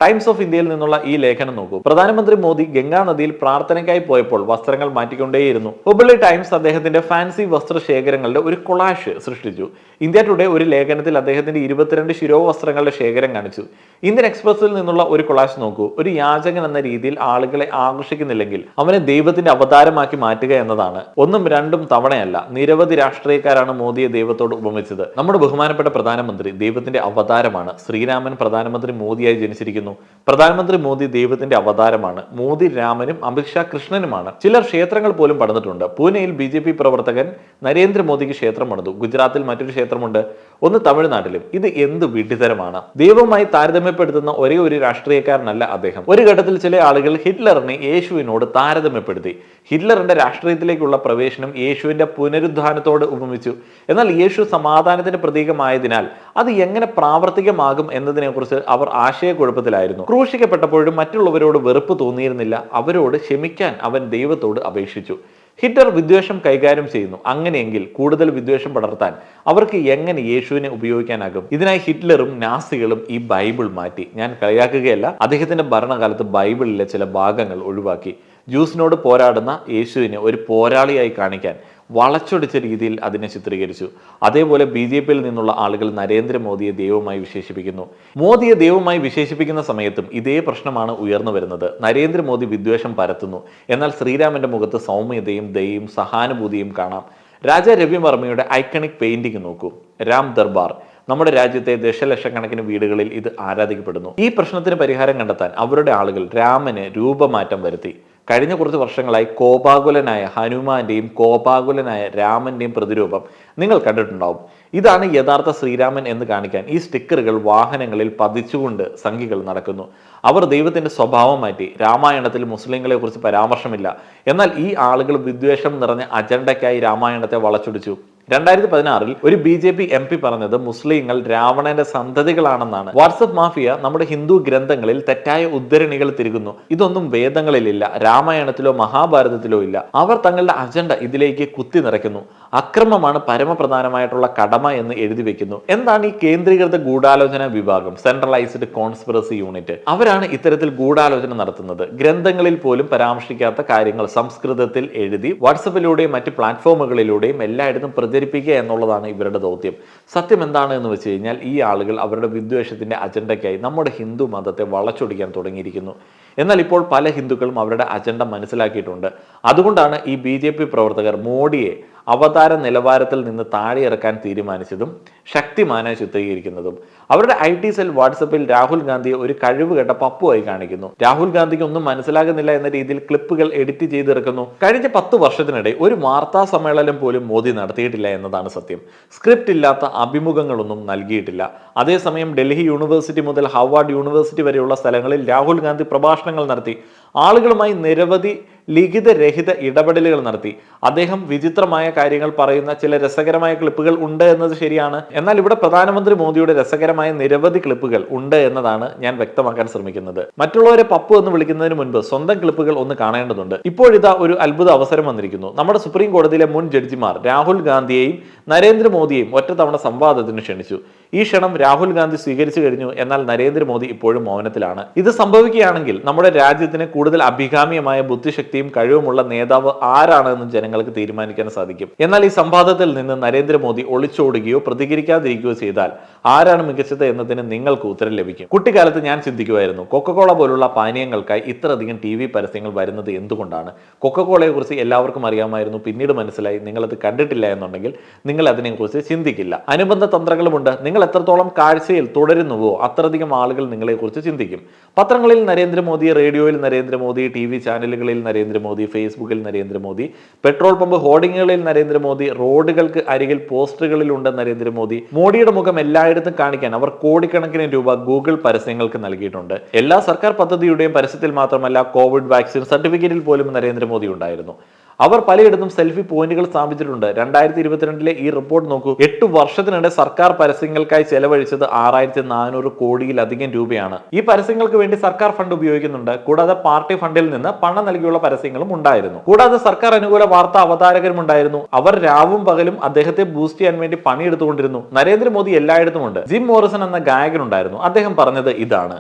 ടൈംസ് ഓഫ് ഇന്ത്യയിൽ നിന്നുള്ള ഈ ലേഖനം നോക്കൂ. പ്രധാനമന്ത്രി മോദി ഗംഗാ നദിയിൽ പ്രാർത്ഥനയ്ക്കായി പോയപ്പോൾ വസ്ത്രങ്ങൾ മാറ്റിക്കൊണ്ടേയിരുന്നു. ഹുബളി ടൈംസ് അദ്ദേഹത്തിന്റെ ഫാൻസി വസ്ത്രശേഖരങ്ങളുടെ ഒരു കൊളാഷ് സൃഷ്ടിച്ചു. ഇന്ത്യ ടുഡേ ഒരു ലേഖനത്തിൽ അദ്ദേഹത്തിന്റെ 22 ശിരോവസ്ത്രങ്ങളുടെ ശേഖരം കാണിച്ചു. ഇന്ത്യൻ എക്സ്പ്രസിൽ നിന്നുള്ള ഒരു കൊളാഷ് നോക്കൂ. ഒരു യാചകൻ എന്ന രീതിയിൽ ആളുകളെ ആകർഷിക്കുന്നില്ലെങ്കിൽ അവനെ ദൈവത്തിന്റെ അവതാരമാക്കി മാറ്റുക എന്നതാണ്. 1ഉം 2ഉം തവണയല്ല. നിരവധി രാഷ്ട്രീയക്കാരാണ് മോദിയെ ദൈവത്തോട് ഉപമിച്ചത്. നമ്മുടെ ബഹുമാനപ്പെട്ട പ്രധാനമന്ത്രി ദൈവത്തിന്റെ അവതാരമാണ്. ശ്രീരാമൻ പ്രധാനമന്ത്രി മോദിയായി ജനിച്ചിരിക്കുന്നു. പ്രധാനമന്ത്രി മോദി ദൈവത്തിന്റെ അവതാരമാണ്. മോദി രാമനും അമിത്ഷാ കൃഷ്ണനുമാണ്. ചിലർ ക്ഷേത്രങ്ങൾ പോലും പണിതിട്ടുണ്ട്. പൂനെയിൽ BJP പ്രവർത്തകൻ നരേന്ദ്രമോദിക്ക് ക്ഷേത്രം പണിതു. ഗുജറാത്തിൽ മറ്റൊരു ക്ഷേത്രമുണ്ട്. ഒന്ന് തമിഴ്നാട്ടിലും. ഇത് എന്ത് വിഡ്ഢിത്തരമാണ്! ദൈവവുമായി താരതമ്യപ്പെടുത്തുന്ന ഒരേ ഒരു രാഷ്ട്രീയക്കാരനല്ല അദ്ദേഹം. ഒരു ഘട്ടത്തിൽ ചില ആളുകൾ ഹിറ്റ്ലറിനെ യേശുവിനോട് താരതമ്യപ്പെടുത്തി. ഹിറ്റ്ലറിന്റെ രാഷ്ട്രീയത്തിലേക്കുള്ള പ്രവേശനം യേശുവിന്റെ പുനരുദ്ധാനത്തോട് ഉപമിച്ചു. എന്നാൽ യേശു സമാധാനത്തിന്റെ പ്രതീകമായതിനാൽ അത് എങ്ങനെ പ്രാവർത്തികമാകും എന്നതിനെക്കുറിച്ച് അവർ ആശയക്കുഴപ്പത്തിലായിരുന്നു. ക്രൂശിക്കപ്പെട്ടപ്പോഴും മറ്റുള്ളവരോട് വെറുപ്പ് തോന്നിയിരുന്നില്ല. അവരോട് ക്ഷമിക്കാൻ അവൻ ദൈവത്തോട് അപേക്ഷിച്ചു. ഹിറ്റ്ലർ വിദ്വേഷം കൈകാര്യം ചെയ്യുന്നു. അങ്ങനെയെങ്കിൽ കൂടുതൽ വിദ്വേഷം പടർത്താൻ അവർക്ക് എങ്ങനെ യേശുവിനെ ഉപയോഗിക്കാനാകും? ഇതിനായി ഹിറ്റ്ലറും നാസികളും ഈ ബൈബിൾ മാറ്റി. ഞാൻ കളിയാക്കുകയല്ല, അദ്ദേഹത്തിന്റെ ഭരണകാലത്ത് ബൈബിളിലെ ചില ഭാഗങ്ങൾ ഒഴിവാക്കി. ജ്യൂസിനോട് പോരാടുന്ന യേശുവിനെ ഒരു പോരാളിയായി കാണിക്കാൻ വളച്ചൊടിച്ച രീതിയിൽ അതിനെ ചിത്രീകരിച്ചു. അതേപോലെ BJPയിൽ നിന്നുള്ള ആളുകൾ നരേന്ദ്രമോദിയെ ദൈവമായി വിശേഷിപ്പിക്കുന്നു. മോദിയെ ദൈവമായി വിശേഷിപ്പിക്കുന്ന സമയത്തും ഇതേ പ്രശ്നമാണ് ഉയർന്നു വരുന്നത്. നരേന്ദ്രമോദി വിദ്വേഷം പരത്തുന്നു. എന്നാൽ ശ്രീരാമന്റെ മുഖത്ത് സൗമ്യതയും ദയയും സഹാനുഭൂതിയും കാണാം. രാജാ രവിവർമ്മയുടെ ഐക്കണിക് പെയിന്റിംഗ് നോക്കൂ, രാം ദർബാർ. നമ്മുടെ രാജ്യത്തെ ദശലക്ഷക്കണക്കിന് വീടുകളിൽ ഇത് ആരാധിക്കപ്പെടുന്നു. ഈ പ്രശ്നത്തിന് പരിഹാരം കണ്ടെത്താൻ അവരുടെ ആളുകൾ രാമന് രൂപമാറ്റം വരുത്തി. കഴിഞ്ഞ കുറച്ച് വർഷങ്ങളായി കോപാകുലനായ ഹനുമാന്റെയും കോപാകുലനായ രാമന്റെയും പ്രതിരൂപം നിങ്ങൾ കണ്ടിട്ടുണ്ടാവും. ഇതാണ് യഥാർത്ഥ ശ്രീരാമൻ എന്ന് കാണിക്കാൻ ഈ സ്റ്റിക്കറുകൾ വാഹനങ്ങളിൽ പതിച്ചുകൊണ്ട് സംഘികൾ നടക്കുന്നു. അവർ ദൈവത്തിന്റെ സ്വഭാവം മാറ്റി. രാമായണത്തിൽ മുസ്ലിങ്ങളെ കുറിച്ച് പരാമർശമില്ല. എന്നാൽ ഈ ആളുകൾ വിദ്വേഷം നിറഞ്ഞ അജണ്ടയ്ക്കായി രാമായണത്തെ വളച്ചൊടിച്ചു. 2016 ഒരു BJP MP പറഞ്ഞത് മുസ്ലിങ്ങൾ രാവണന്റെ സന്തതികളാണെന്നാണ്. വാട്സപ്പ് മാഫിയ നമ്മുടെ ഹിന്ദു ഗ്രന്ഥങ്ങളിൽ തെറ്റായ ഉദ്ധരണികൾ തിരുകുന്നു. ഇതൊന്നും വേദങ്ങളിലില്ല, രാമായണത്തിലോ മഹാഭാരതത്തിലോ ഇല്ല. അവർ തങ്ങളുടെ അജണ്ട ഇതിലേക്ക് കുത്തി നിറയ്ക്കുന്നു. അക്രമമാണ് പരമപ്രധാനമായിട്ടുള്ള കടമ എന്ന് എഴുതി വെക്കുന്നു. എന്താണ് ഈ കേന്ദ്രീകൃത ഗൂഢാലോചന വിഭാഗം, സെൻട്രലൈസ്ഡ് കോൺസ്പിറസി യൂണിറ്റ്? അവരാണ് ഇത്തരത്തിൽ ഗൂഢാലോചന നടത്തുന്നത്. ഗ്രന്ഥങ്ങളിൽ പോലും പരാമർശിക്കാത്ത കാര്യങ്ങൾ സംസ്കൃതത്തിൽ എഴുതി വാട്സപ്പിലൂടെയും മറ്റ് പ്ലാറ്റ്ഫോമുകളിലൂടെയും എല്ലായിടത്തും പ്രചരിപ്പിക്കുക എന്നുള്ളതാണ് ഇവരുടെ ദൗത്യം. സത്യം എന്താണ് എന്ന് വെച്ച് കഴിഞ്ഞാൽ ഈ ആളുകൾ അവരുടെ വിദ്വേഷത്തിന്റെ അജണ്ടയ്ക്കായി നമ്മുടെ ഹിന്ദു മതത്തെ വളച്ചൊടിക്കാൻ തുടങ്ങിയിരിക്കുന്നു. എന്നാൽ ഇപ്പോൾ പല ഹിന്ദുക്കളും അവരുടെ അജണ്ട മനസ്സിലാക്കിയിട്ടുണ്ട്. അതുകൊണ്ടാണ് ഈ BJP പ്രവർത്തകർ മോഡിയെ അവതാര നിലവാരത്തിൽ നിന്ന് താഴെ ഇറക്കാൻ തീരുമാനിച്ചതും ശക്തിമാനായി ചിത്രീകരിക്കുന്നതും. അവരുടെ IT സെൽ വാട്സപ്പിൽ രാഹുൽ ഗാന്ധിയെ ഒരു കഴിവുകെട്ട പപ്പുവായി കാണിക്കുന്നു. രാഹുൽ ഗാന്ധിക്ക് ഒന്നും മനസ്സിലാകുന്നില്ല എന്ന രീതിയിൽ ക്ലിപ്പുകൾ എഡിറ്റ് ചെയ്തിറക്കുന്നു. കഴിഞ്ഞ 10 വർഷത്തിനിടെ ഒരു വാർത്താ സമ്മേളനം പോലും മോദി നടത്തിയിട്ടില്ല എന്നതാണ് സത്യം. സ്ക്രിപ്റ്റ് ഇല്ലാത്ത അഭിമുഖങ്ങളൊന്നും നൽകിയിട്ടില്ല. അതേസമയം ഡൽഹി യൂണിവേഴ്സിറ്റി മുതൽ ഹാർവാർഡ് യൂണിവേഴ്സിറ്റി വരെയുള്ള സ്ഥലങ്ങളിൽ രാഹുൽ ഗാന്ധി പ്രഭാഷണങ്ങൾ നടത്തി. ആളുകളുമായി നിരവധി ലിഖിതരഹിത ഇടപെടലുകൾ നടത്തി. അദ്ദേഹം വിചിത്രമായ കാര്യങ്ങൾ പറയുന്ന ചില രസകരമായ ക്ലിപ്പുകൾ ഉണ്ട് എന്നത് ശരിയാണ്. എന്നാൽ ഇവിടെ പ്രധാനമന്ത്രി മോദിയുടെ രസകരമായ നിരവധി ക്ലിപ്പുകൾ ഉണ്ട് എന്നതാണ് ഞാൻ വ്യക്തമാക്കാൻ ശ്രമിക്കുന്നത്. മറ്റുള്ളവരെ പപ്പു എന്ന് വിളിക്കുന്നതിന് മുൻപ് സ്വന്തം ക്ലിപ്പുകൾ ഒന്ന് കാണേണ്ടതുണ്ട്. ഇപ്പോഴിതാ ഒരു അത്ഭുത അവസരം വന്നിരിക്കുന്നു. നമ്മുടെ സുപ്രീം കോടതിയിലെ മുൻ ജഡ്ജിമാർ രാഹുൽ ഗാന്ധിയെയും നരേന്ദ്രമോദിയെയും ഒറ്റത്തവണ സംവാദത്തിന് ക്ഷണിച്ചു. ഈ ക്ഷണം രാഹുൽ ഗാന്ധി സ്വീകരിച്ചു കഴിഞ്ഞു. എന്നാൽ നരേന്ദ്രമോദി ഇപ്പോഴും മൗനത്തിലാണ്. ഇത് സംഭവിക്കുകയാണെങ്കിൽ നമ്മുടെ രാജ്യത്തിന് കൂടുതൽ അഭികാമ്യമായ ബുദ്ധിശക്തിയും കഴിവുമുള്ള നേതാവ് ആരാണെന്ന് ജനങ്ങൾക്ക് തീരുമാനിക്കാൻ സാധിക്കും. എന്നാൽ ഈ സംവാദത്തിൽ നിന്ന് നരേന്ദ്രമോദി ഒളിച്ചോടുകയോ പ്രതികരിക്കാതിരിക്കുകയോ ചെയ്താൽ ആരാണ് മികച്ചത് എന്നതിന് നിങ്ങൾക്ക് ഉത്തരം ലഭിക്കും. കുട്ടിക്കാലത്ത് ഞാൻ ചിന്തിക്കുമായിരുന്നു, കൊക്കക്കോള പോലുള്ള പാനീയങ്ങൾക്കായി ഇത്രയധികം TV പരസ്യങ്ങൾ വരുന്നത് എന്തുകൊണ്ടാണ്? കൊക്കക്കോളയെ കുറിച്ച് എല്ലാവർക്കും അറിയാമായിരുന്നു. പിന്നീട് മനസ്സിലായി, നിങ്ങളത് കണ്ടിട്ടില്ല എന്നുണ്ടെങ്കിൽ നിങ്ങൾ അതിനെക്കുറിച്ച് ചിന്തിക്കില്ല. അനുബന്ധ തന്ത്രങ്ങളുമുണ്ട്. നിങ്ങൾ എത്രത്തോളം കാഴ്ചയിൽ തുടരുന്നുവോ അത്രയധികം ആളുകൾ നിങ്ങളെക്കുറിച്ച് ചിന്തിക്കും. പത്രങ്ങളിൽ നരേന്ദ്രമോദി, റേഡിയോയിൽ നരേന്ദ്രമോദി, TV ചാനലുകളിൽ നരേന്ദ്രമോദി, ഫേസ്ബുക്കിൽ നരേന്ദ്രമോദി, പെട്രോൾ പമ്പ് ഹോർഡിങ്ങുകളിൽ നരേന്ദ്രമോദി, റോഡുകൾക്ക് അരികിൽ പോസ്റ്ററുകളിലുണ്ട് നരേന്ദ്രമോദി. മോഡിയുടെ മുഖം എല്ലായിടത്തും കാണിക്കാൻ അവർ കോടിക്കണക്കിന് രൂപ ഗൂഗിൾ പരസ്യങ്ങൾക്ക് നൽകിയിട്ടുണ്ട്. എല്ലാ സർക്കാർ പദ്ധതിയുടെയും പരസ്യത്തിൽ മാത്രമല്ല, കോവിഡ് വാക്സിൻ സർട്ടിഫിക്കറ്റിൽ പോലും നരേന്ദ്രമോദി ഉണ്ടായിരുന്നു. അവർ പലയിടത്തും സെൽഫി പോയിന്റുകൾ സ്ഥാപിച്ചിട്ടുണ്ട്. 2022 ഈ റിപ്പോർട്ട് നോക്കൂ. 8 വർഷത്തിനിടെ സർക്കാർ പരസ്യങ്ങൾക്കായി ചെലവഴിച്ചത് 6400 കോടിയിലധികം രൂപയാണ്. ഈ പരസ്യങ്ങൾക്ക് വേണ്ടി സർക്കാർ ഫണ്ട് ഉപയോഗിക്കുന്നുണ്ട്. കൂടാതെ പാർട്ടി ഫണ്ടിൽ നിന്ന് പണം നൽകിയുള്ള പരസ്യങ്ങളും ഉണ്ടായിരുന്നു. കൂടാതെ സർക്കാർ അനുകൂല വാർത്താ അവതാരകരും ഉണ്ടായിരുന്നു. അവർ രാവും പകലും അദ്ദേഹത്തെ ബൂസ്റ്റ് ചെയ്യാൻ വേണ്ടി പണിയെടുത്തുകൊണ്ടിരുന്നു. നരേന്ദ്രമോദി എല്ലായിടത്തും ഉണ്ട്. ജിം മോറിസൺ എന്ന ഗായകനുണ്ടായിരുന്നു. അദ്ദേഹം പറഞ്ഞത് ഇതാണ്.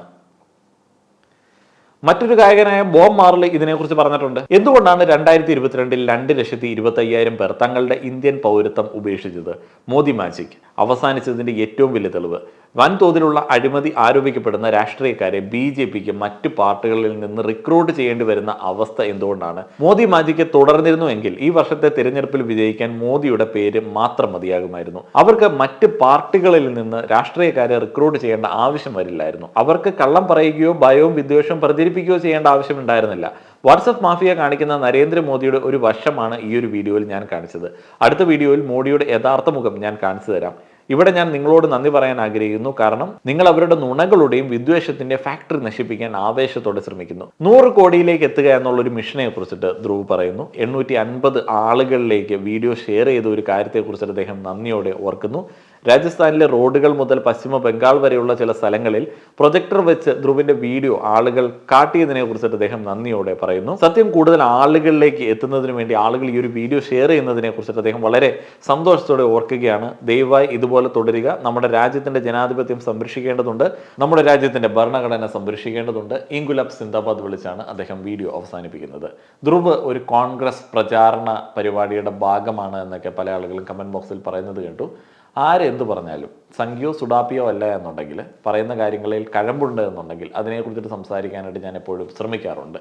മറ്റൊരു ഗായകനായ ബോബ് മാർലി ഇതിനെക്കുറിച്ച് പറഞ്ഞിട്ടുണ്ട്. എന്തുകൊണ്ടാണ് 2022 2,25,000 പേർ തങ്ങളുടെ ഇന്ത്യൻ പൗരത്വം ഉപേക്ഷിച്ചത്? മോദി മാജിക് അവസാനിച്ചതിന്റെ ഏറ്റവും വലിയ തെളിവ്. വൻതോതിലുള്ള അഴിമതി ആരോപിക്കപ്പെടുന്ന രാഷ്ട്രീയക്കാരെ BJPക്ക് മറ്റു പാർട്ടികളിൽ നിന്ന് റിക്രൂട്ട് ചെയ്യേണ്ടി വരുന്ന അവസ്ഥ എന്തുകൊണ്ടാണ്? മോദി മാജിക്ക് തുടർന്നിരുന്നുവെങ്കിൽ ഈ വർഷത്തെ തിരഞ്ഞെടുപ്പിൽ വിജയിക്കാൻ മോദിയുടെ പേര് മാത്രം മതിയാകുമായിരുന്നു. അവർക്ക് മറ്റ് പാർട്ടികളിൽ നിന്ന് രാഷ്ട്രീയക്കാരെ റിക്രൂട്ട് ചെയ്യേണ്ട ആവശ്യം വരില്ലായിരുന്നു. അവർക്ക് കള്ളം പറയുകയോ ഭയവും വിദ്വേഷവും പ്രചരിപ്പിക്കുകയോ ചെയ്യേണ്ട ആവശ്യമുണ്ടായിരുന്നില്ല. വാട്സപ്പ് മാഫിയ കാണിക്കുന്ന നരേന്ദ്രമോദിയുടെ ഒരു വശമാണ് ഈ ഒരു വീഡിയോയിൽ ഞാൻ കാണിച്ചത്. അടുത്ത വീഡിയോയിൽ മോഡിയുടെ യഥാർത്ഥ മുഖം ഞാൻ കാണിച്ചു തരാം. ഇവിടെ ഞാൻ നിങ്ങളോട് നന്ദി പറയാൻ ആഗ്രഹിക്കുന്നു. കാരണം നിങ്ങൾ അവരുടെ നുണകളുടെയും വിദ്വേഷത്തിന്റെ ഫാക്ടറി നശിപ്പിക്കാൻ ആവേശത്തോടെ ശ്രമിക്കുന്നു. 100 കോടിയിലേക്ക് എത്തുക എന്നുള്ളൊരു മിഷനെ കുറിച്ചിട്ട് ധ്രുവ് പറയുന്നു. 850 ആളുകളിലേക്ക് വീഡിയോ ഷെയർ ചെയ്ത ഒരു കാര്യത്തെക്കുറിച്ചിട്ട് അദ്ദേഹം നന്ദിയോടെ ഓർക്കുന്നു. രാജസ്ഥാനിലെ റോഡുകൾ മുതൽ പശ്ചിമ ബംഗാൾ വരെയുള്ള ചില സ്ഥലങ്ങളിൽ പ്രൊജക്ടർ വെച്ച് ധ്രുവിന്റെ വീഡിയോ ആളുകൾ കാട്ടിയതിനെ കുറിച്ചിട്ട് അദ്ദേഹം നന്ദിയോടെ പറയുന്നു. സത്യം കൂടുതൽ ആളുകളിലേക്ക് എത്തുന്നതിന് വേണ്ടി ആളുകൾ ഈ ഒരു വീഡിയോ ഷെയർ ചെയ്യുന്നതിനെ കുറിച്ചിട്ട് അദ്ദേഹം വളരെ സന്തോഷത്തോടെ ഓർക്കുകയാണ്. ദയവായി ഇതുപോലെ തുടരുക. നമ്മുടെ രാജ്യത്തിന്റെ ജനാധിപത്യം സംരക്ഷിക്കേണ്ടതുണ്ട്, നമ്മുടെ രാജ്യത്തിന്റെ ഭരണഘടന സംരക്ഷിക്കേണ്ടതുണ്ട്. ഇൻകുലാബ് സിന്ദാബാദ് വിളിച്ചാണ് അദ്ദേഹം വീഡിയോ അവസാനിപ്പിക്കുന്നത്. ധ്രുവ് ഒരു കോൺഗ്രസ് പ്രചാരണ പരിപാടിയുടെ ഭാഗമാണ് എന്നൊക്കെ പല ആളുകളും കമന്റ് ബോക്സിൽ പറയുന്നത് കേട്ടു. ആരെന്ത് പറഞ്ഞാലും സംഖ്യയോ സുഡാപ്പിയോ അല്ല എന്നുണ്ടെങ്കിൽ, പറയുന്ന കാര്യങ്ങളിൽ കഴമ്പുണ്ട് എന്നുണ്ടെങ്കിൽ അതിനെക്കുറിച്ചിട്ട് സംസാരിക്കാനായിട്ട് ഞാൻ എപ്പോഴും ശ്രമിക്കാറുണ്ട്.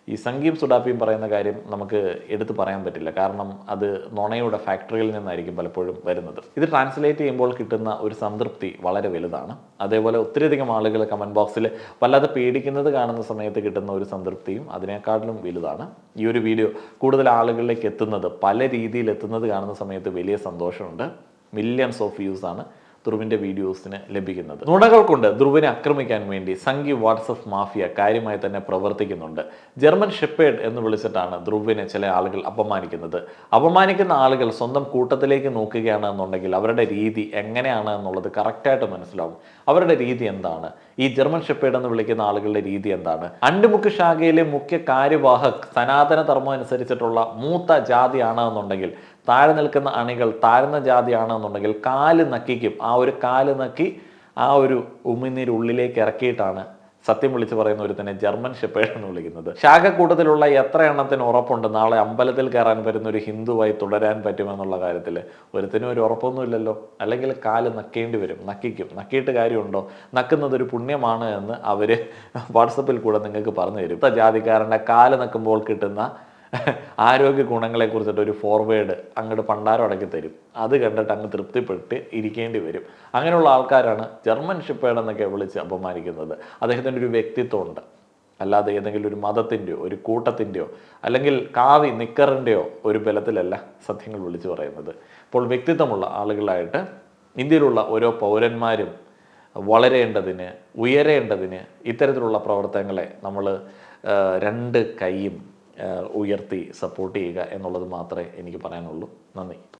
ഈ സംഖ്യയും സുഡാപ്പിയും പറയുന്ന കാര്യം നമുക്ക് എടുത്തു പറയാൻ പറ്റില്ല. കാരണം അത് നുണയുടെ ഫാക്ടറിയിൽ നിന്നായിരിക്കും പലപ്പോഴും വരുന്നത്. ഇത് ട്രാൻസ്ലേറ്റ് ചെയ്യുമ്പോൾ കിട്ടുന്ന ഒരു സംതൃപ്തി വളരെ വലുതാണ്. അതേപോലെ ഒത്തിരിയധികം ആളുകൾ കമൻറ്റ് ബോക്സിൽ വല്ലാതെ പേടിക്കുന്നത് കാണുന്ന സമയത്ത് കിട്ടുന്ന ഒരു സംതൃപ്തിയും അതിനേക്കാട്ടിലും വലുതാണ്. ഈ ഒരു വീഡിയോ കൂടുതൽ ആളുകളിലേക്ക് എത്തുന്നത്, പല രീതിയിൽ എത്തുന്നത് കാണുന്ന സമയത്ത് വലിയ സന്തോഷമുണ്ട്. മില്യൺസ് ഓഫ് വ്യൂസ് ആണ് ധ്രുവിന്റെ വീഡിയോസിന് ലഭിക്കുന്നത്. നുണകൾ കൊണ്ട് ധ്രുവിനെ ആക്രമിക്കാൻ വേണ്ടി സംഘി വാട്സപ്പ് മാഫിയ കാര്യമായി തന്നെ പ്രവർത്തിക്കുന്നുണ്ട്. ജർമ്മൻ ഷെപ്പേർഡ് എന്ന് വിളിച്ചിട്ടാണ് ധ്രുവിനെ ചില ആളുകൾ അപമാനിക്കുന്നത്. അപമാനിക്കുന്ന ആളുകൾ സ്വന്തം കൂട്ടത്തിലേക്ക് നോക്കുകയാണ് എന്നുണ്ടെങ്കിൽ അവരുടെ രീതി എങ്ങനെയാണ് എന്നുള്ളത് കറക്റ്റായിട്ട് മനസ്സിലാവും. അവരുടെ രീതി എന്താണ്, ഈ ജർമ്മൻ ഷെപ്പേർഡ് എന്ന് വിളിക്കുന്ന ആളുകളുടെ രീതി എന്താണ്? അണ്ടുമുക്ക് ശാഖയിലെ മുഖ്യ കാര്യവാഹക് സനാതന ധർമ്മം അനുസരിച്ചിട്ടുള്ള മൂത്ത ജാതിയാണ് എന്നുണ്ടെങ്കിൽ, താഴെ നിൽക്കുന്ന അണികൾ താഴ്ന്ന ജാതിയാണെന്നുണ്ടെങ്കിൽ കാല് നക്കിക്കും. ആ ഒരു കാല് നക്കി ആ ഒരു ഉമിനീരുള്ളിലേക്ക് ഇറക്കിയിട്ടാണ് സത്യം വിളിച്ച് പറയുന്ന ഒരു തന്നെ ജർമ്മൻ ഷെപ്പേർഡ് എന്ന് വിളിക്കുന്നത്. ശാഖക്കൂട്ടത്തിലുള്ള എത്ര എണ്ണത്തിന് ഉറപ്പുണ്ട് നാളെ അമ്പലത്തിൽ കയറാൻ വരുന്ന ഒരു ഹിന്ദുവായി തുടരാൻ പറ്റുമെന്നുള്ള കാര്യത്തിൽ? ഒരുത്തിനും ഒരു ഉറപ്പൊന്നുമില്ലല്ലോ. അല്ലെങ്കിൽ കാല് നക്കേണ്ടി വരും, നക്കിക്കും. നക്കിയിട്ട് കാര്യമുണ്ടോ? നക്കുന്നത് ഒരു പുണ്യമാണ് എന്ന് അവർ വാട്സപ്പിൽ കൂടെ നിങ്ങൾക്ക് പറഞ്ഞു തരും. ജാതിക്കാരൻ്റെ കാല് നക്കുമ്പോൾ കിട്ടുന്ന ആരോഗ്യ ഗുണങ്ങളെ കുറിച്ചിട്ട് ഒരു ഫോർവേഡ് അങ്ങോട്ട് പണ്ടാരം അടക്കി തരും. അത് കണ്ടിട്ട് അങ്ങ് തൃപ്തിപ്പെട്ട് ഇരിക്കേണ്ടി വരും. അങ്ങനെയുള്ള ആൾക്കാരാണ് ജർമ്മൻ ഷെപ്പേർഡ് എന്നൊക്കെ വിളിച്ച് അപമാനിക്കുന്നത്. അദ്ദേഹത്തിൻ്റെ ഒരു വ്യക്തിത്വമുണ്ട്, അല്ലാതെ ഏതെങ്കിലും ഒരു മതത്തിൻ്റെയോ ഒരു കൂട്ടത്തിൻ്റെയോ അല്ലെങ്കിൽ കാവി നിക്കറിൻ്റെയോ ഒരു ബലത്തിലല്ല സത്യങ്ങൾ വിളിച്ചു പറയുന്നത്. അപ്പോൾ വ്യക്തിത്വമുള്ള ആളുകളായിട്ട് ഇന്ത്യയിലുള്ള ഓരോ പൗരന്മാരും വളരേണ്ടതിന്, ഉയരേണ്ടതിന് ഇത്തരത്തിലുള്ള പ്രവർത്തനങ്ങളെ നമ്മൾ രണ്ട് കൈയും ഉയർത്തി സപ്പോർട്ട് ചെയ്യുക എന്നുള്ളത് മാത്രമേ എനിക്ക് പറയാനുള്ളൂ. നന്ദി.